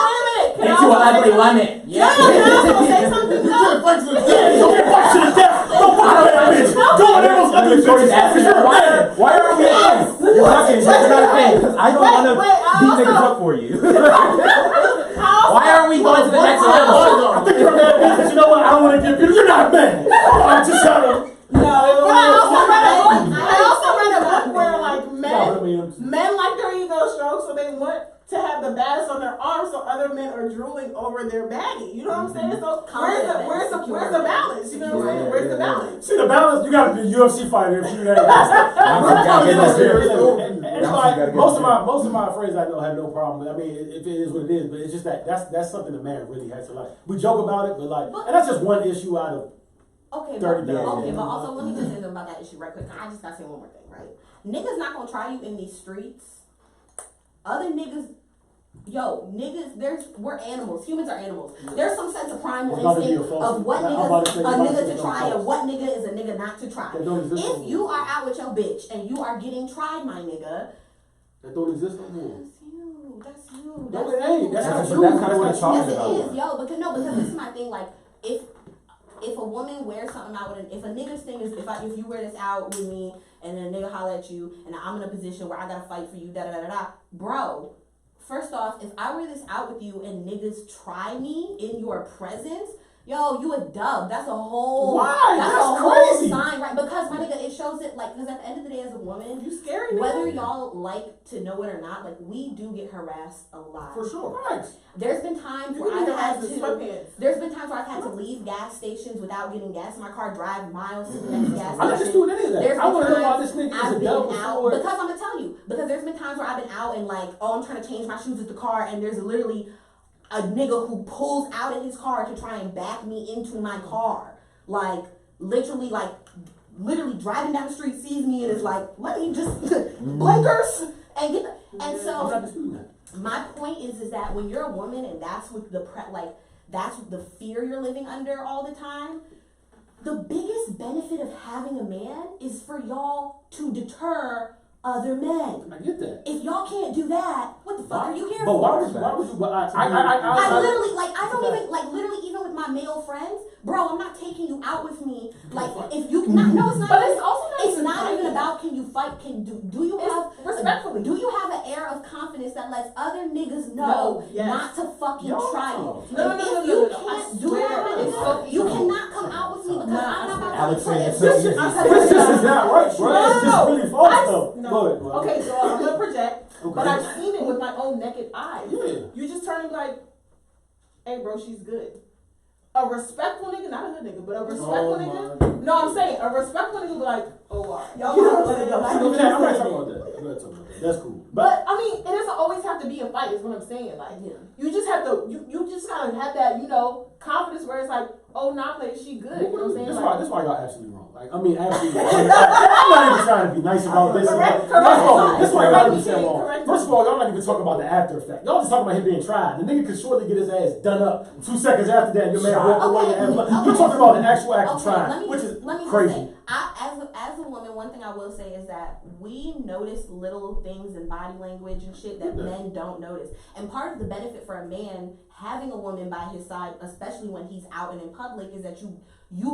Can Ain't I you an also ugly say- lemon? No, can I also say something? You No. can't fight to the Yeah, death. don't get fucked to the death. Don't fuck with that bitch. Go in there, those ugly Shorty's bitches. asking her, why are we in? You're fucking, that's not a thing, because I don't want to Wait, I beat also- niggas up for you. I Why aren't we going to the next level? I think you're a man because you know what? I don't want to get beat. You're not a man. I'm just trying to. No, but I also read a book where like No, I mean, men like their ego stroked, so they want to have the baddest on their arm, so other men are drooling over their baddie. You know what I'm saying? So where's the balance? You know what I'm saying? Where's the balance? see the balance. You got to be a UFC fighter if you ain't. gotta get that serious. And like, most of my friends I know have no problem with. I mean, if it is what it is, but it's just that's something the man really has to like. We joke about it, but like, and that's just one issue out of. Okay, 30 days. but also let me just say something about that issue right quick. I just gotta say one more thing, right? Niggas not gonna try you in these streets. Other niggas, we're animals. Humans are animals. There's some sense of primal It's about to be instinct a false- of what I'm about to niggas say a it's about to nigga be to a try false. and what nigga is a nigga not to try. That don't exist no If more. you are out with your bitch and you are getting tried, my nigga, That don't exist no more. that's you. No, it ain't. That's That's not what- true. that's kind of what it's talking Yes, about. it is, yo. Because this is my thing. Like, if a woman wears something out with if a nigga's thing is if you wear this out with me and then a nigga holler at you and I'm in a position where I gotta fight for you, da da da da da, bro. First off, if I wear this out with you and niggas try me in your presence, yo, you a dub. That's a whole. Why? That's That's a whole crazy. sign, right? Because my nigga, it shows it like because at the end of the day, as a woman, You scary, whether nigga. y'all like to know it or not, like we do get harassed a lot. For sure. Right. There's been times You where can I've be had harassed in to. sweatpants. There's been times where I've had to leave gas stations without getting gas in my car, drive miles to the next gas I'm not just station. doing any of that. There's I want to been know why times this nigga is I've a been devil out before. because I'm gonna tell you because there's been times where I've been out and like, oh, I'm trying to change my shoes at the car and there's literally a nigga who pulls out of his car to try and back me into my car, like literally driving down the street, sees me and is like, let me just blinkers and get and I'm so. not disputing that. My point is that when you're a woman and that's what that's the fear you're living under all the time, the biggest benefit of having a man is for y'all to deter other men. I get that. If y'all can't do that, what the fuck are you here But for? why would you? But I literally, like, I don't even, like, literally, even with my male friends, bro, I'm not taking you out with me. Like, if you, no, it's not. But it's also not it's even not even fighting. about can you fight, do you have, respectfully. do you have an air of confidence that lets other niggas know No, yes. not to fucking try it? No. If you can't do that, my nigga, you cannot come out with me because I'm not about Alex to put saying it. it's so easy. This is not right, bro. No, It's just really false stuff. No. Go ahead, bro. Okay, so I'm gonna project, Okay. but I've seen it with my own naked eyes. Yeah. You just turn like, hey, bro, she's good. A respectful nigga, not a hood nigga, but a respectful nigga. No, I'm saying a respectful nigga be like, oh, wow. Y'all You know gotta what let I'm it go. saying? I'm not talking about that. I'm not talking about that. That's cool. But I mean, it doesn't always have to be a fight. Is what I'm saying. Like, Yeah. you just have to, you just gotta have that, confidence where it's like, oh, nah, play, she good. You know what I'm saying? That's why y'all absolutely wrong. Like, I mean, absolutely. I'm not even trying to be nice about this. Correct. That's why y'all be saying wrong. Correct. First of all, y'all not even talking about the after effect. Y'all just talking about him being tried. The nigga could surely get his ass done up 2 seconds after that. And your man walk away and you're talking about the actual act of trying, which is crazy. Say, as a woman, one thing I will say is that we notice little things in body language and shit that men don't notice. And part of the benefit for a man having a woman by his side, especially when he's out and in public, is that you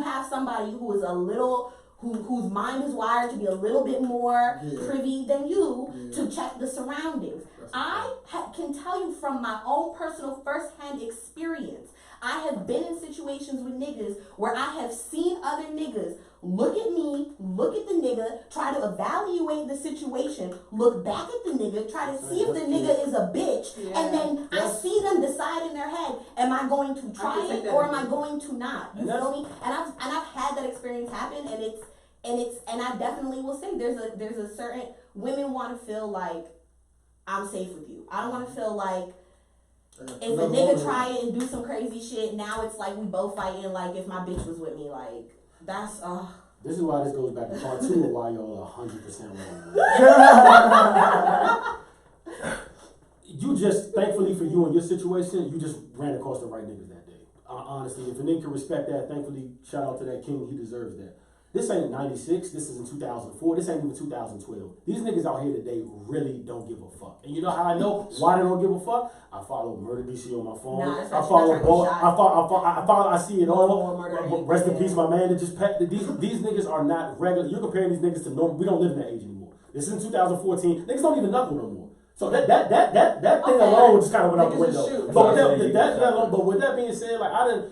have somebody who is a little whose mind is wired to be a little bit more privy than you to check the surroundings. I can tell you from my own personal first-hand experience, I have been in situations with niggas where I have seen other niggas look at me, look at the nigga, try to evaluate the situation, look back at the nigga, try to see if the nigga is a bitch, and then I see them decide in their head, am I going to try it or am I going to not? You feel me? And I've had that experience happen, and I definitely will say there's a certain, women want to feel like I'm safe with you. I don't want to feel like if a nigga try it and do some crazy shit, now it's like we both fighting like if my bitch was with me. Like, that's, This is why this goes back to part 2 of why y'all are 100% wrong. You just, thankfully for you and your situation, you just ran across the right niggas that day. Honestly, if a nigga can respect that, thankfully, shout out to that king, he deserves that. This ain't 96, this is in 2004, this ain't even 2012. These niggas out here today really don't give a fuck. And you know how I know why they don't give a fuck? I follow Murder DC on my phone. I follow I see it all. Rest in peace, my man that just passed. These niggas are not regular. You're comparing these niggas to normal. We don't live in that age anymore. This is in 2014. Niggas don't even knuckle no more. So that thing alone just kind of went out the window. But with that being said, like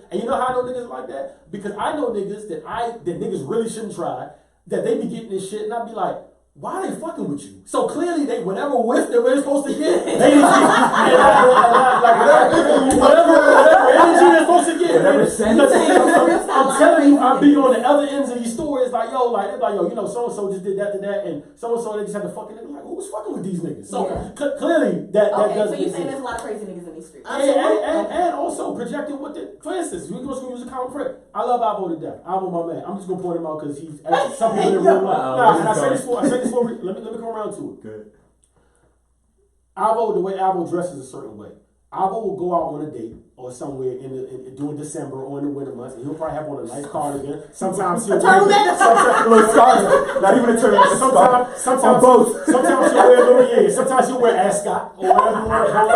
and you know how I know niggas like that? Because I know niggas that niggas really shouldn't try, that they be getting this shit, and I be like, why are they fucking with you? So clearly they whatever whiff they're really supposed to get, they didn't whatever energy they're supposed to get. I'm telling you, I be on the other ends of these stories like yo, so and so just did that to that, and so they just had to fucking nigga like who's fucking with these niggas? So clearly that doesn't. So you saying there's a lot of crazy niggas in these streets? And also projecting with it. For instance, we go use a common friend. I love Avo to death. Avo, my man. I'm just gonna point him out because he's some people in the room. And I say this for let me come around to it. Good. Avo, the way Avo dresses a certain way. Avo will go out on a date or somewhere during December or in the winter months, and he'll probably have on a nice cardigan. Sometimes he'll wear not even a turtleneck. Sometimes he'll wear a little sometimes he'll wear ascot or whatever you want to call it.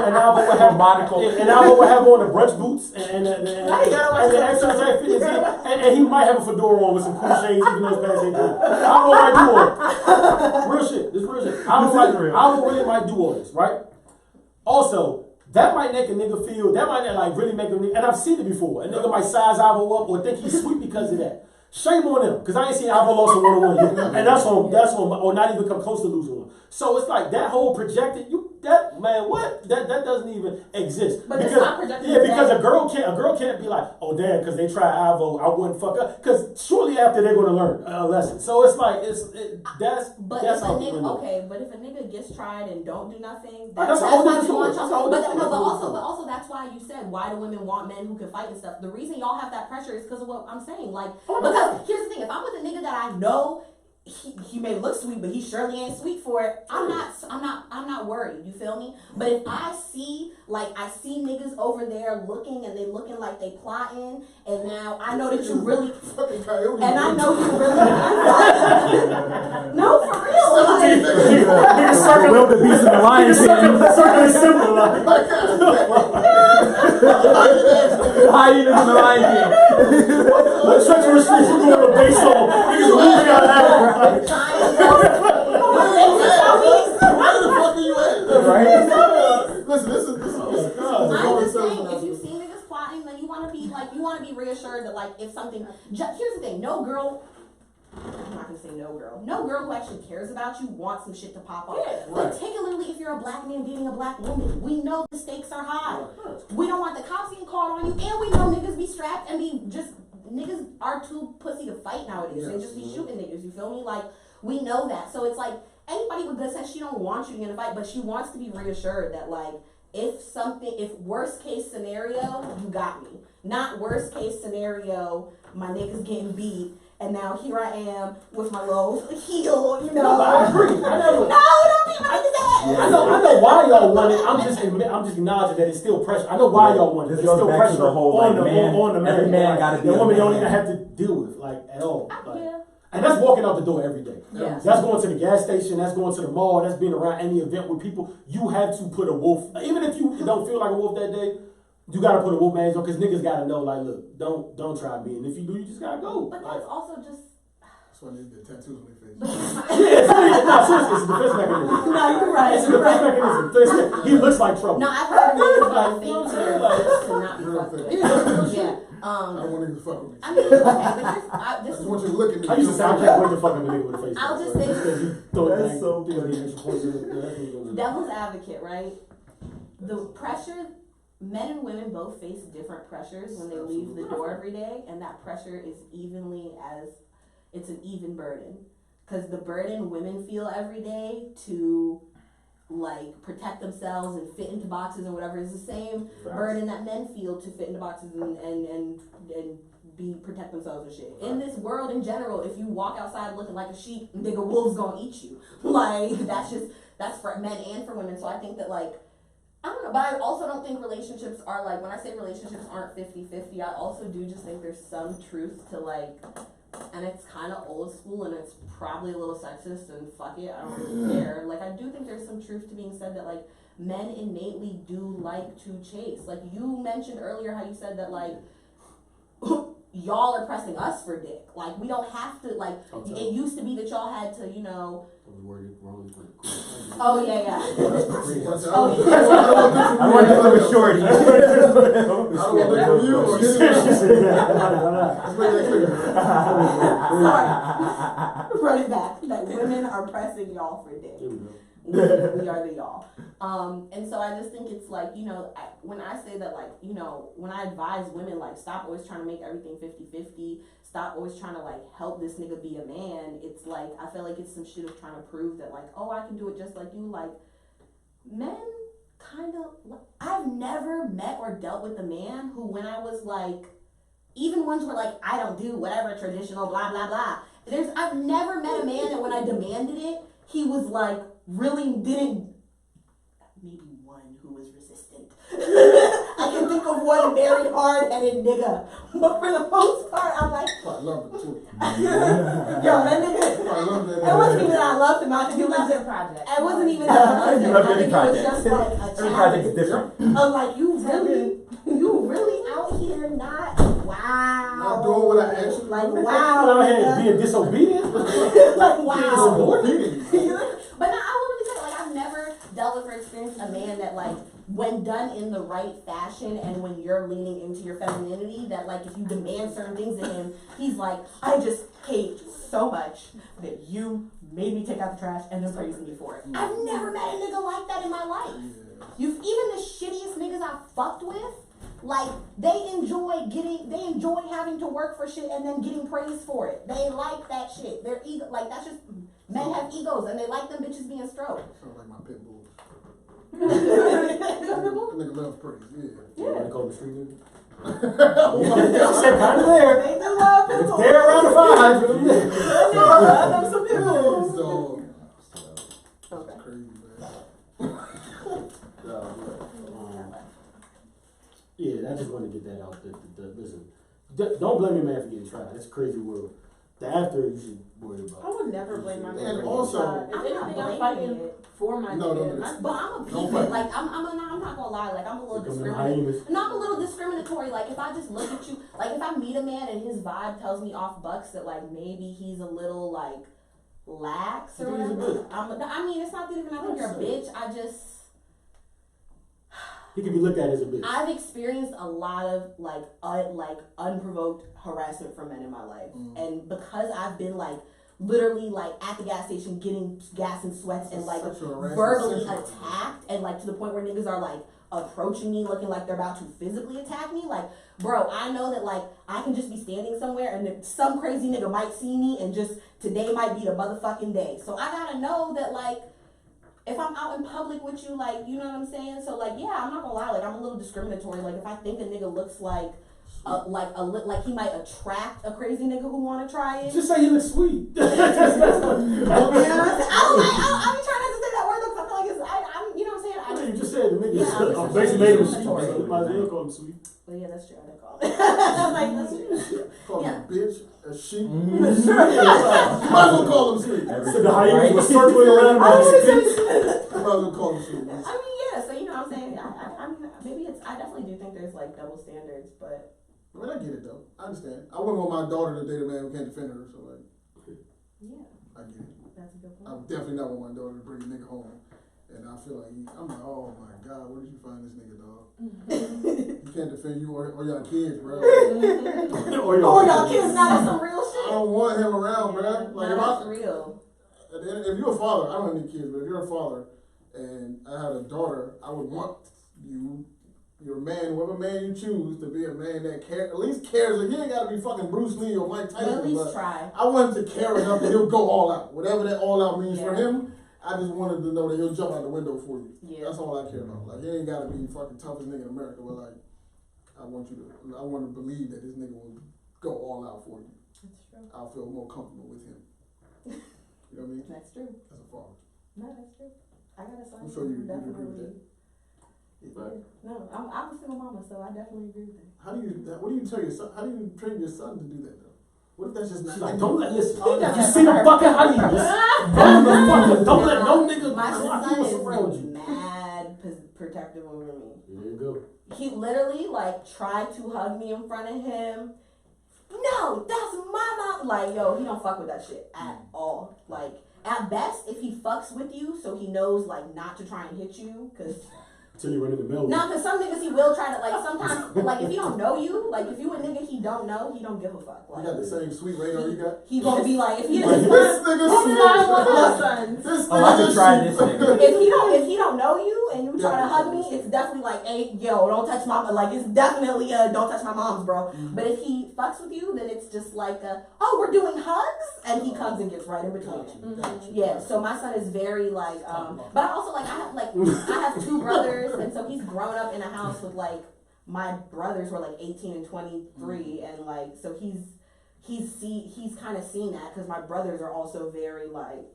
And Avo will have monocle. And Avo will have on the brunch boots and the exercise fitness. And he might have a fedora on with some cool shades, even though his pants ain't good. Avo might do all this. Real shit. This real shit. Avo really might do all this, right? Also, that might make a nigga feel, that might like really make a nigga, and I've seen it before, a nigga might size Avo up or think he's sweet because of that. Shame on them, because I ain't seen Avo lost a one-on-one yet. And that's on, or not even come close to losing one. So it's like that whole projected, that doesn't even exist. But because, it's not projected. Yeah, because a girl can't be like, oh damn, because they try Avo, I wouldn't fuck up. Because shortly after they're gonna learn a lesson. So it's like that's how but if a nigga gets tried and don't do nothing, that's a whole different story. But also that's why you said why do women want men who can fight and stuff. The reason y'all have that pressure is because of what I'm saying. Like because here's the thing, if I'm with a nigga that I know he may look sweet, but he surely ain't sweet for it. I'm not worried. You feel me? But if I see niggas over there looking and they looking like they plotting, and now I know that you really, and I know you really, no, for real. the wildebeest and the lion king. Circle is simple, like. The hyenas and the lion king. Treacherous streets, you going to base on. Niggas are moving out of Africa. Where the fuck are you at? Right? Listen, this is I'm just saying, if you see niggas plotting, then you wanna be reassured that like if something. Here's the thing, no girl. I'm not gonna say no girl. No girl who actually cares about you wants some shit to pop off. Yeah, Particularly if you're a black man dating a black woman. We know the stakes are high. We don't want the cops getting called on you, and we know niggas be strapped and be just niggas are too pussy to fight nowadays. They just be shooting niggas. You feel me? Like we know that. So it's like anybody with good sense, she don't want you to get in a fight, but she wants to be reassured that like if worst case scenario, you got me. Not worst case scenario, my nigga's getting beat. And now here I am with my little heel, you know. No, I agree. No, don't be my nigga's ass. I know why y'all want it. I'm just acknowledging that it's still pressure. I know why y'all want it. This It's goes still back to pressure the whole, on like, the man. every man gotta be the a woman you don't man. even have to deal with like at all. Like, Yeah. and that's walking out the door every day. Yeah. That's going to the gas station. That's going to the mall. That's being around any event with people. You have to put a wolf. Even if you don't feel like a wolf that day, you gotta put a wolf mask on because niggas gotta know. Like, look, don't try me. And if you do, you just gotta go. But Like, that's also just. That's why they get tattoos on their face. seriously, it's a defense mechanism. No, you're right. It's a defense mechanism. He looks like trouble. No, I've heard of niggas Like, being you know what I'm fake saying? to not be fucked with. Yeah. I don't want niggas to fuck with me. I mean, okay, but I this just is. want you to look at me. I used to say I can't wait to fuck a nigga with a face. I'll just mask, say- because you throw it That's back, so throw funny. the extra poison. Devil's advocate, right? The pressure, men and women both face different pressures when they leave the door every day, and that pressure is it's an even burden. Because the burden women feel every day to like protect themselves and fit into boxes and whatever is the same burden that men feel to fit into boxes and protect themselves and shit. In this world in general, if you walk outside looking like a sheep, nigga, wolves gonna eat you. Like that's for men and for women. So I think that like I don't know, but I also don't think relationships are like, when I say relationships aren't 50-50, I also do just think there's some truth to like, and it's kind of old school and it's probably a little sexist and fuck it, I don't really care. Like I do think there's some truth to being said that like men innately do like to chase. Like you mentioned earlier how you said that like y'all are pressing us for dick. Like we don't have to like, it used to be that y'all had to, you know. Oh yeah, yeah. I want to look shorty. I don't want to look at you or Sorry. Run it back. That women are pressing y'all for dick. We are the y'all. And so I just think it's like, you know, when I say that, like, you know, when I advise women, like, stop always trying to make everything 50-50, stop always trying to, like, help this nigga be a man, it's like, I feel like it's some shit of trying to prove that, like, oh, I can do it just like you. Like, men kind of, I've never met or dealt with a man who, when I was, like, even ones where, like, I don't do whatever traditional blah, blah, blah. I've never met a man that when I demanded it, he was, like, really didn't. Maybe one who was resistant. I can think of one very hard-headed nigga, but for the most part, I'm like, I love it too. yo, that nigga. I love that. It wasn't even that I loved him. I think You it love was their project. It wasn't even that I loved him. You love I any think it was project. just like a Every challenge. project is different. I'm like, you really out here not, wow. Not doing what I actually Like, do. wow. Out here being disobedient. Like, wow. Obedience. But no, I will really say, like, I've never dealt with or experienced a man that, like, when done in the right fashion and when you're leaning into your femininity, that, like, if you demand certain things of him, he's like, I just hate so much that you made me take out the trash and then praise me for it. I've never met a nigga like that in my life. Even the shittiest niggas I fucked with, like, they enjoy having to work for shit and then getting praised for it. They like that shit. Their ego, like, that's just, men have egos and they like them bitches being stroked. Sounds like my pit bulls. That nigga loves praise, yeah. You want to call the street nigga? Said kind of there. They do love If people. they're around the 500, They love them some people. So, Okay. crazy, man. yeah, I just want to get that out. Listen, don't blame your man for getting tried. It's a crazy world. The after you should worry I about. would never blame my man. And also- if I'm not anything, I'm blaming fighting it. for my No, nigga. no, But I'm a Don't people. fight. Like I'm not gonna lie. Like I'm a little Becoming discriminatory. hyenas. No, I'm a little discriminatory. Like if I just look at you, like if I meet a man and his vibe tells me off bucks that like maybe he's a little like lax or You think he's a whatever. I mean, it's not that even I think you're a bitch. I just. He can be looked at as a bitch. I've experienced a lot of like unprovoked harassment from men in my life, and because I've been like literally like at the gas station getting gas and sweats and like Sexual harassment, verbally sexual attacked, and like to the point where niggas are like approaching me looking like they're about to physically attack me. Like, bro, I know that like I can just be standing somewhere and then some crazy nigga might see me and just today might be the motherfucking day. So I gotta know that like. If I'm out in public with you, like, you know what I'm saying? So, like, yeah, I'm not gonna lie, like, I'm a little discriminatory. Like, if I think a nigga looks like he might attract a crazy nigga who wanna try it. Just say you look sweet. You know what I'm saying? I be trying not to say that word though, 'cause I feel like it's, I'm, you know what I'm saying? I mean, you just said the nigga. Yeah, Yeah, I'm basically made him sweet. discriminatory. So you might as well call him sweet. Well, yeah, that's true. I didn't call it. I was like, that's true. Call Yeah. him a bitch, a sheep. Mm-hmm. You might as well call him sweet. So the hyena was circling around I was him. gonna say, You might as well call him sweet. I mean, yeah, so you know what I'm saying? I mean, maybe it's, I definitely do think there's like double standards, but. I mean, I get it though. I understand. I wouldn't want my daughter to date a man who can't defend her, so like, Yeah, I get it. that's a good I point. would definitely not want my daughter to bring a nigga home. And I feel like, I'm like, oh my God, where did you find this nigga, dog? He can't defend you or your kids, bro. Or Oh, y'all kids, now that's some real I shit. don't want him around, bro. Like, Now if that's I, real. if you're a father, I don't have any kids, but if you're a father and I had a daughter, I would want you, your man, whatever man you choose, to be a man that at least cares. Like, he ain't gotta be fucking Bruce Lee or Mike But Tyson, at least but try. I want him to care enough that he'll go all out. Whatever that all out means for Yeah. him, I just wanted to know that he'll jump out the window for you. Yeah. That's all I care about. Like, he ain't gotta be fucking toughest nigga in America, but like, I want to believe that this nigga will go all out for you. That's true. I'll feel more comfortable with him. You know what I mean? That's true. As a father. No, that's true. I got a son. I'm sure you who agree with that. Yeah. No, I'm a single mama, so I definitely agree with that. What do you tell your son? How do you train your son to do that though? What if that's just She's not? like, don't let, listen. Oh, If you that's see the her. fucking hyenas, don't let no nigga My clock son you is around you. mad protective over me. There you go. He literally like tried to hug me in front of him. No, that's my mom. Like, yo, he don't fuck with that shit at all. Like, at best, if he fucks with you, so he knows like not to try and hit you, cause. Until you run in the middle. Nah, cause some niggas he will try to like sometimes like if he don't know you, like if you a nigga he don't know, he don't give a fuck. You Like got the same sweet radar you got. he gonna be like if he Like, if this nigga Not one of my sweet. sons. This Oh, I nigga could try sweet. this nigga. he don't know you and you try to hug me, it's definitely like, hey, yo, don't touch my like it's definitely don't touch my mom's, bro. But if he fucks with you, then it's just like oh, we're doing hugs, and he comes and gets right in between. Gotcha. Yeah, so my son is very like, but I also like I have two brothers, and so he's grown up in a house with like my brothers were like 18 and 23, and like so he's kind of seen that because my brothers are also very like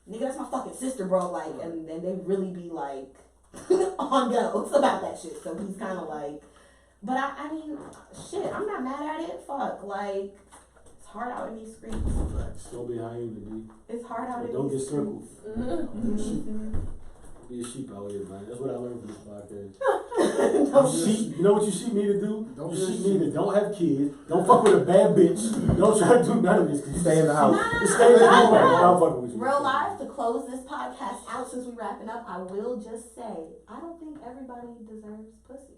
nigga, that's my fucking sister, bro, like, and they really be like on goes about that shit. So he's kind of like, but I mean, shit, I'm not mad at it. Fuck, like. It's hard out in these streets. Don't be hyena, B. It's hard out in Don't these get circled. streets. Be a sheep out here, man. That's what I learned from this podcast. Don't Sheep, you know what you sheep need to do? Don't You be a sheep sheep. need to don't have kids. Don't fuck with a bad bitch. Don't try to do none of this. Cause you Stay in the house. Just stay in the house. I'm fucking with you. Real life, to close this podcast out since we wrapping up, I will just say, I don't think everybody deserves pussy.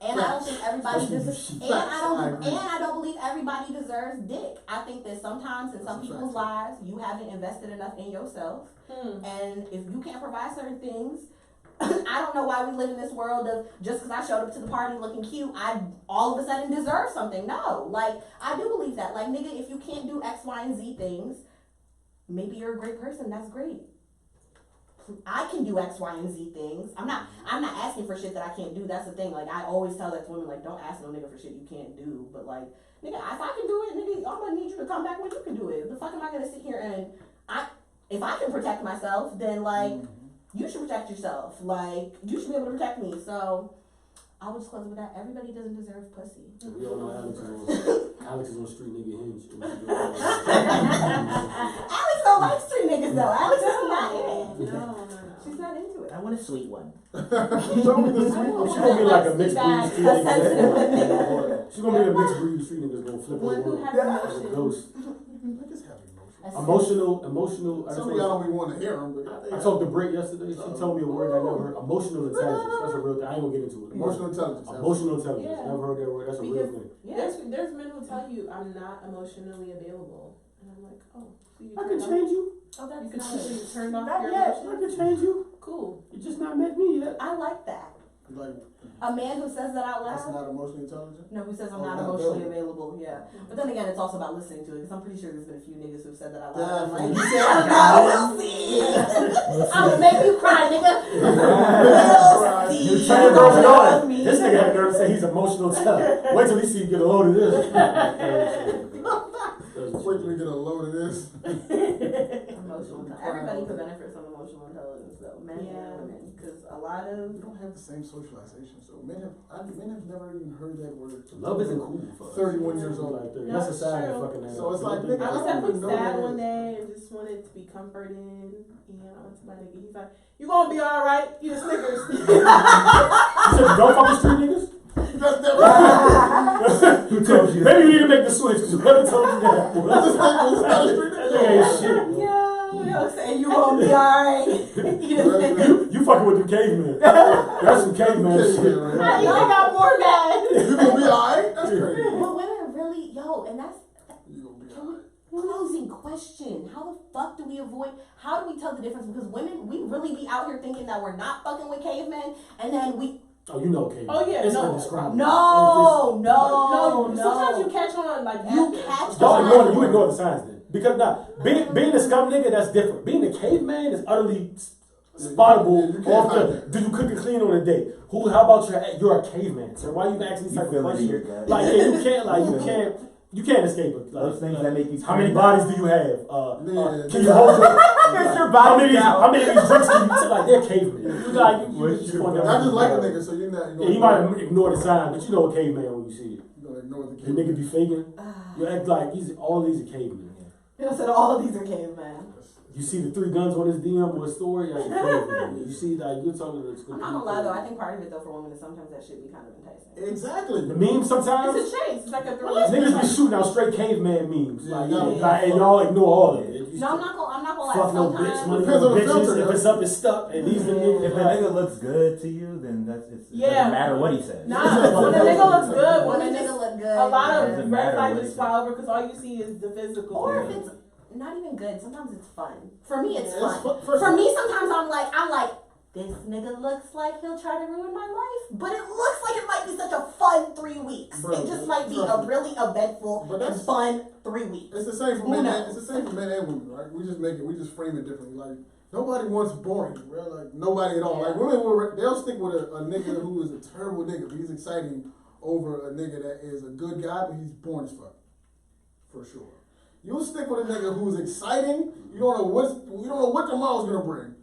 And I don't think everybody deserves, and I don't believe everybody deserves dick. I think that sometimes in some people's lives, you haven't invested enough in yourself. And if you can't provide certain things, I don't know why we live in this world of just because I showed up to the party looking cute, I all of a sudden deserve something. No, like, I do believe that. Like, nigga, if you can't do X, Y, and Z things, maybe you're a great person. That's great. I can do X, Y, and Z things. I'm not asking for shit that I can't do. That's the thing. Like, I always tell that to women, like, don't ask no nigga for shit you can't do. But like, nigga, if I can do it, nigga, I'm gonna need you to come back when you can do it. The fuck am I gonna sit here and if I can protect myself, then like you should protect yourself. Like, you should be able to protect me. So I would just close it with that. Everybody doesn't deserve pussy. We all know Alex is on street nigga hinge. Alex don't like street niggas though. Alex is not in it. No. She's not into it. I want a sweet one. Show me the sweet one. She's gonna be like a mixed breed street A sensitive nigga. She's gonna be a mixed breed street nigga gonna flip One her who world. has As a emotions. ghost. Niggas have emotions. Emotional. Some of y'all don't be wanting to hear them, but I talked to Britt yesterday. She told me a word I never heard. Emotional intelligence. That's a real thing. I ain't gonna get into it. emotional intelligence. Emotional intelligence. Yeah. Never heard that word. That's a real Because thing. there's men who tell you I'm not emotionally available, and I'm like, oh, so you I can turned change you. off, you can you turned off Not your yet. I emotions. can change you. Cool. You just not met me yet. I like that. Like, A man who says that out that's loud. not emotionally intelligent? No, who says I'm Oh, not not emotionally available. Yeah. But then again, it's also about listening to it. Because I'm pretty sure there's been a few niggas who've said that out loud. I'm like, Definitely. we'll see. I'm gonna make you cry, nigga. We'll see. You turn your girls on. This nigga had nerve to say he's emotional intelligent. Wait till he see you get a load of this. Wait till we get a load of this. Emotional intelligence. Everybody could benefit from emotional intelligence, though, men Yeah. and women, because a lot of We don't have the same socialization, so men have never even heard that word. Love isn't cool for us. 31 years old. Like 30. No, That's a it's sign true. of fucking So it's like, nigga, I was don't definitely even know what sad it one is. day and just wanted to be comforted. And I went to my nigga. He's like, "You gonna be all right? You the Snickers." You said don't fuck with street niggas? That's never. Who told you that? Maybe you need to make the switch because whoever told you that. This nigga was not a street That nigga. nigga ain't shit. yo, saying you gonna be alright. You fucking with the cavemen. That's some caveman Okay, shit. right. I got more mad. You gonna be alright? That's crazy. But women really, and that's You gonna be alright. closing question. How the fuck do we avoid? How do we tell the difference? Because women, we really be out here thinking that we're not fucking with cavemen, and then we. Oh, you know cavemen. Oh, yeah, It's no. indescribable. No. Sometimes you catch on like You after. catch You ignore the signs then. Because now, being a scum nigga, that's different. Being a caveman is utterly spottable You can't off hide the, that. do you cook and clean on a date? How about you're a caveman, sir? Why you asking these You type of feel it in your questions? gut. Like, yeah, you can't escape it. Those things that make you. How many bodies do you have? Yeah. Can you hold your, There's your how body many of these drinks can you take? Like, they're cavemen. You What's just your point body? I out. just like a nigga, so you're not. Yeah, you might ignore the sign, but you know a caveman when you see it. You gonna ignore the The kid. nigga be faking. You act like all these are cavemen. You said all of these are cavemen. You see the 3 guns on his DM or his story, like, you see, like, you're talking to I'm not gonna lie though, I think part of it though for women is sometimes that shit be kind of enticing. Exactly. the memes sometimes. It's a chase. It's like a thriller. Niggas be shooting out straight caveman memes. Yeah, Like, yeah. like, and y'all ignore all of it. No, I'm not gonna lie. Fuck no bitch, Sometimes, money Depends for on the bitches. filter, If it's up, it's stuck. And these the niggas. If a nigga looks good to you, then it Yeah. doesn't matter what he says. Nah, when a nigga looks good, when when a a nigga look good, a lot It of doesn't red matter flags what just he fly over because all you see is the physical. or if it's not even good, sometimes it's fun. For me, it's Yeah. fun. For me, sometimes I'm like, this nigga looks like he'll try to ruin my life, but it looks like it might be such a fun 3 weeks. Bro, it just might be a trust me. really eventful But and that's- fun 3 weeks. It's the same for Who men. knows? It's the same for men and women, right? We just frame it differently. Like nobody wants boring, bro. Like nobody at all. Like women they'll stick with a nigga who is a terrible nigga, but he's exciting over a nigga that is a good guy, but he's boring as fuck, for sure. You'll stick with a nigga who's exciting. You don't know what tomorrow's gonna bring.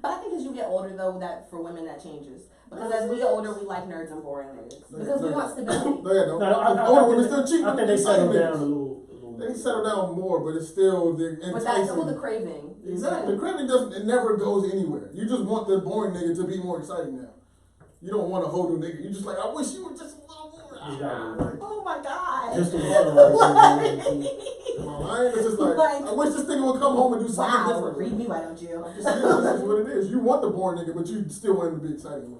But I think as you get older, though, that for women that changes. Because as we get older, we like nerds and boring niggas. Because we want stability. No, yeah, no. I Older women still cheat. think they settle down a little. They settle down more, but it's still the But that's enticing. the craving. Exactly. The craving it never goes anywhere. You just want the boring nigga to be more exciting now. You don't want a whole new nigga. You just like, I wish you were just a little more. Exactly. Oh my god. Just a It's just like, I wish this nigga would come home and do something Wow, different. read me, why don't you? This is what it is. You want the boring nigga, but you still want him to be exciting.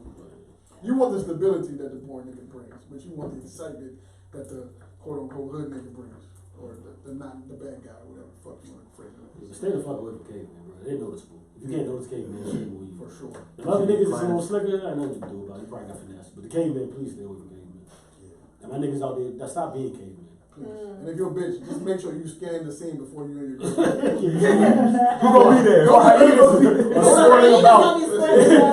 You want the stability that the boring nigga brings, but you want the excitement that the quote unquote hood nigga brings, or the not the bad guy, or whatever the fuck you want to phrase it. Stay the fuck away from cavemen, bro. They're noticeable. If you can't notice cavemen, shit will For sure. The other niggas is a little slicker, I know what you do about it. You probably got finesse. But the cavemen, please stay away from cavemen. And my niggas out there, that stop being cavemen. And if you're a bitch, just make sure you scan the scene before you and your girl. Who gonna be there? Swirling about.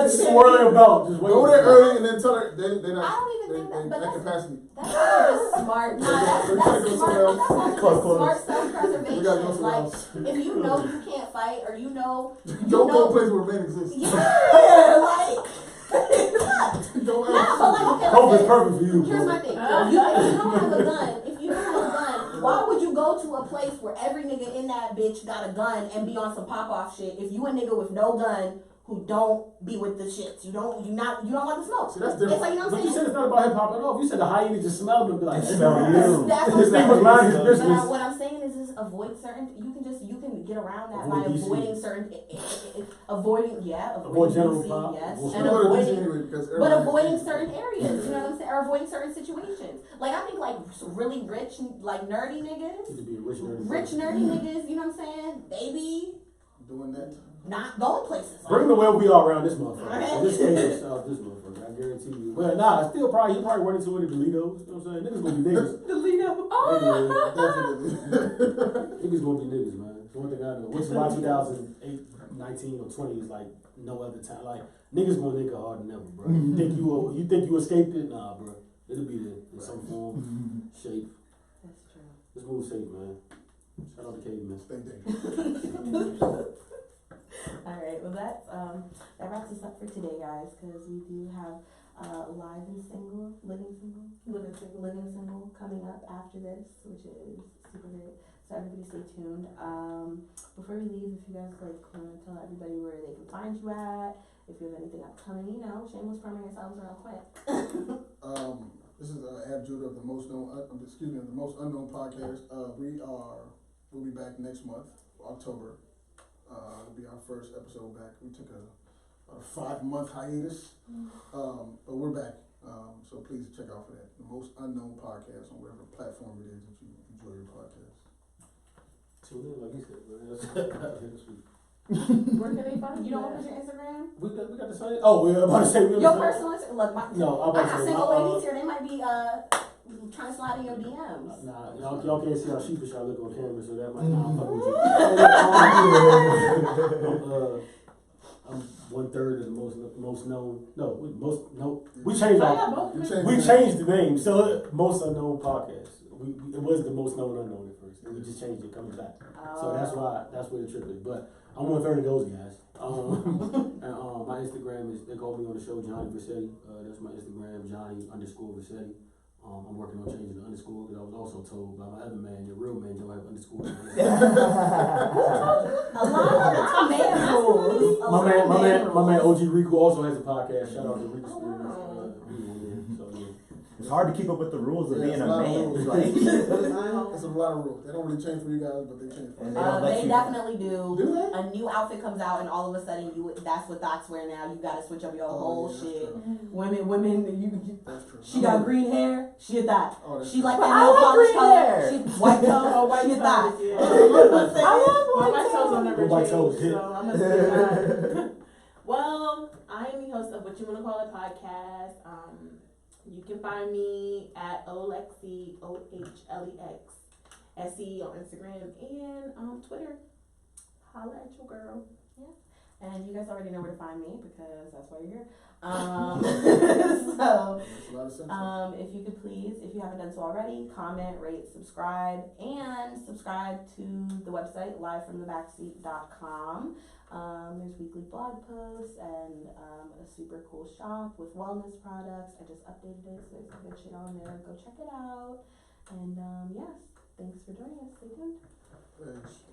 Swirling about. Just wait. Go there early and then tell her they're not. I don't even think that, but that that's capacity. just smart. Nah, that's smart. That's not Close. smart We gotta go self-preservation. somewhere Like, else. if you know you can't fight, or you know, Don't go places where men exist. yeah, like, Don't No, ask. but like, okay, Hope let's is say, perfect for you, here's bro. my thing. If you don't have a gun, why would you go to a place where every nigga in that bitch got a gun and be on some pop off shit if you a nigga with no gun who don't be with the shits? You don't like the smoke. See, that's It's different. like, you know what But I'm you saying? said it's not about him popping off. You said the hyena just smelled him and be like, It smell smell you. you. That's This what I'm nigga was saying. minding his But business. what I'm saying is just avoid certain. You can get around that by Avoid DC. avoiding certain, avoiding Avoid general DC, pop. yes, We'll and Still go to DC avoiding. anyway because But everybody avoiding is- certain areas, you know what I'm saying, or avoiding certain situations. Like I think like really rich, like nerdy Need niggas, to be a rich nerdy. rich nerdy niggas, you know what I'm saying? They be doing that. not going places. Bring the way we are around this motherfucker. Right. In this case, this motherfucker, I guarantee you. Well, nah, still probably, he probably run into it at Delitos. You know what I'm saying? Niggas gonna be niggas. Definitely. Niggas gonna be niggas, man. It's one thing I know. Which is why 2008, 19, or 20 is like no other time. Like, niggas gonna nigga harder than ever, bro. You think you escaped it? Nah, bro. It'll be there in some form, shape. That's true. Let's move safe, man. Shout out to Katie, man. Stay dangerous. All right, well that wraps us up for today, guys, because we do have live and single, living single coming up after this, which is super great. So everybody stay tuned. Before we leave, if you guys like want to tell everybody where they can find you at, if you have anything upcoming, you know, shameless promoting yourselves real quick. This is Ab Judah of the most unknown podcast. We'll be back next month, October. It'll be our first episode back. We took a 5-month hiatus, but we're back. So please check out for that. The Most Unknown Podcast on whatever platform it is that you enjoy your podcast. Tune in, like you said, man. Where can they find You you? don't want to put your Instagram? We got the same. Oh, we're about to say we Your personal Instagram. Look, No, I'm I about got to say. single ladies here. They might be trying to slide in your DMs. Nah, y'all can't see how sheepish I look on camera, so that might not fuck with you. I'm 1/3 of the most known. We changed we changed the name, so Most Unknown Podcast. It was the Most Known Unknown at first, and we just changed it coming back. So that's where the trip is. But I'm 1/3 of those guys. And my Instagram is, they call me on the show Johnny Versetti. That's my Instagram, Johnny_Versetti. I'm working on changing the underscore because I was also told by my other man, your real man don't have underscore. My man OG Rico also has a podcast. Shout out to Rico Experience. So yeah. It's hard to keep up with the rules of being it's a lot of man. rules. Like, It's a lot of rules. They don't really change for you guys, but they change for And us. they don't let They you- definitely do. Do they? A new outfit comes out, and all of a sudden, that's what thoughts wear now. You gotta switch up your whole yeah, that's shit. true. Women, That's true. she got green hair. She a thought. Oh, that's She true. like But that I nail like polish green color. hair. She white toe. white She a thought. toes, yeah. I My toes will never White change, toes, so yeah. I'm gonna say that. Well, I am the host of What You Wanna Call It podcast. You can find me at Olexi, OHLEX, SE on Instagram and Twitter. Holla at your girl. And you guys already know where to find me because that's why you're here. So, Makes a lot of sense. if you could please, if you haven't done so already, comment, rate, subscribe, and subscribe to the website livefromthebackseat.com. There's weekly blog posts and a super cool shop with wellness products. I just updated it, so there's some good shit on there. Go check it out. And yes, thanks for joining us. Stay tuned. Thanks.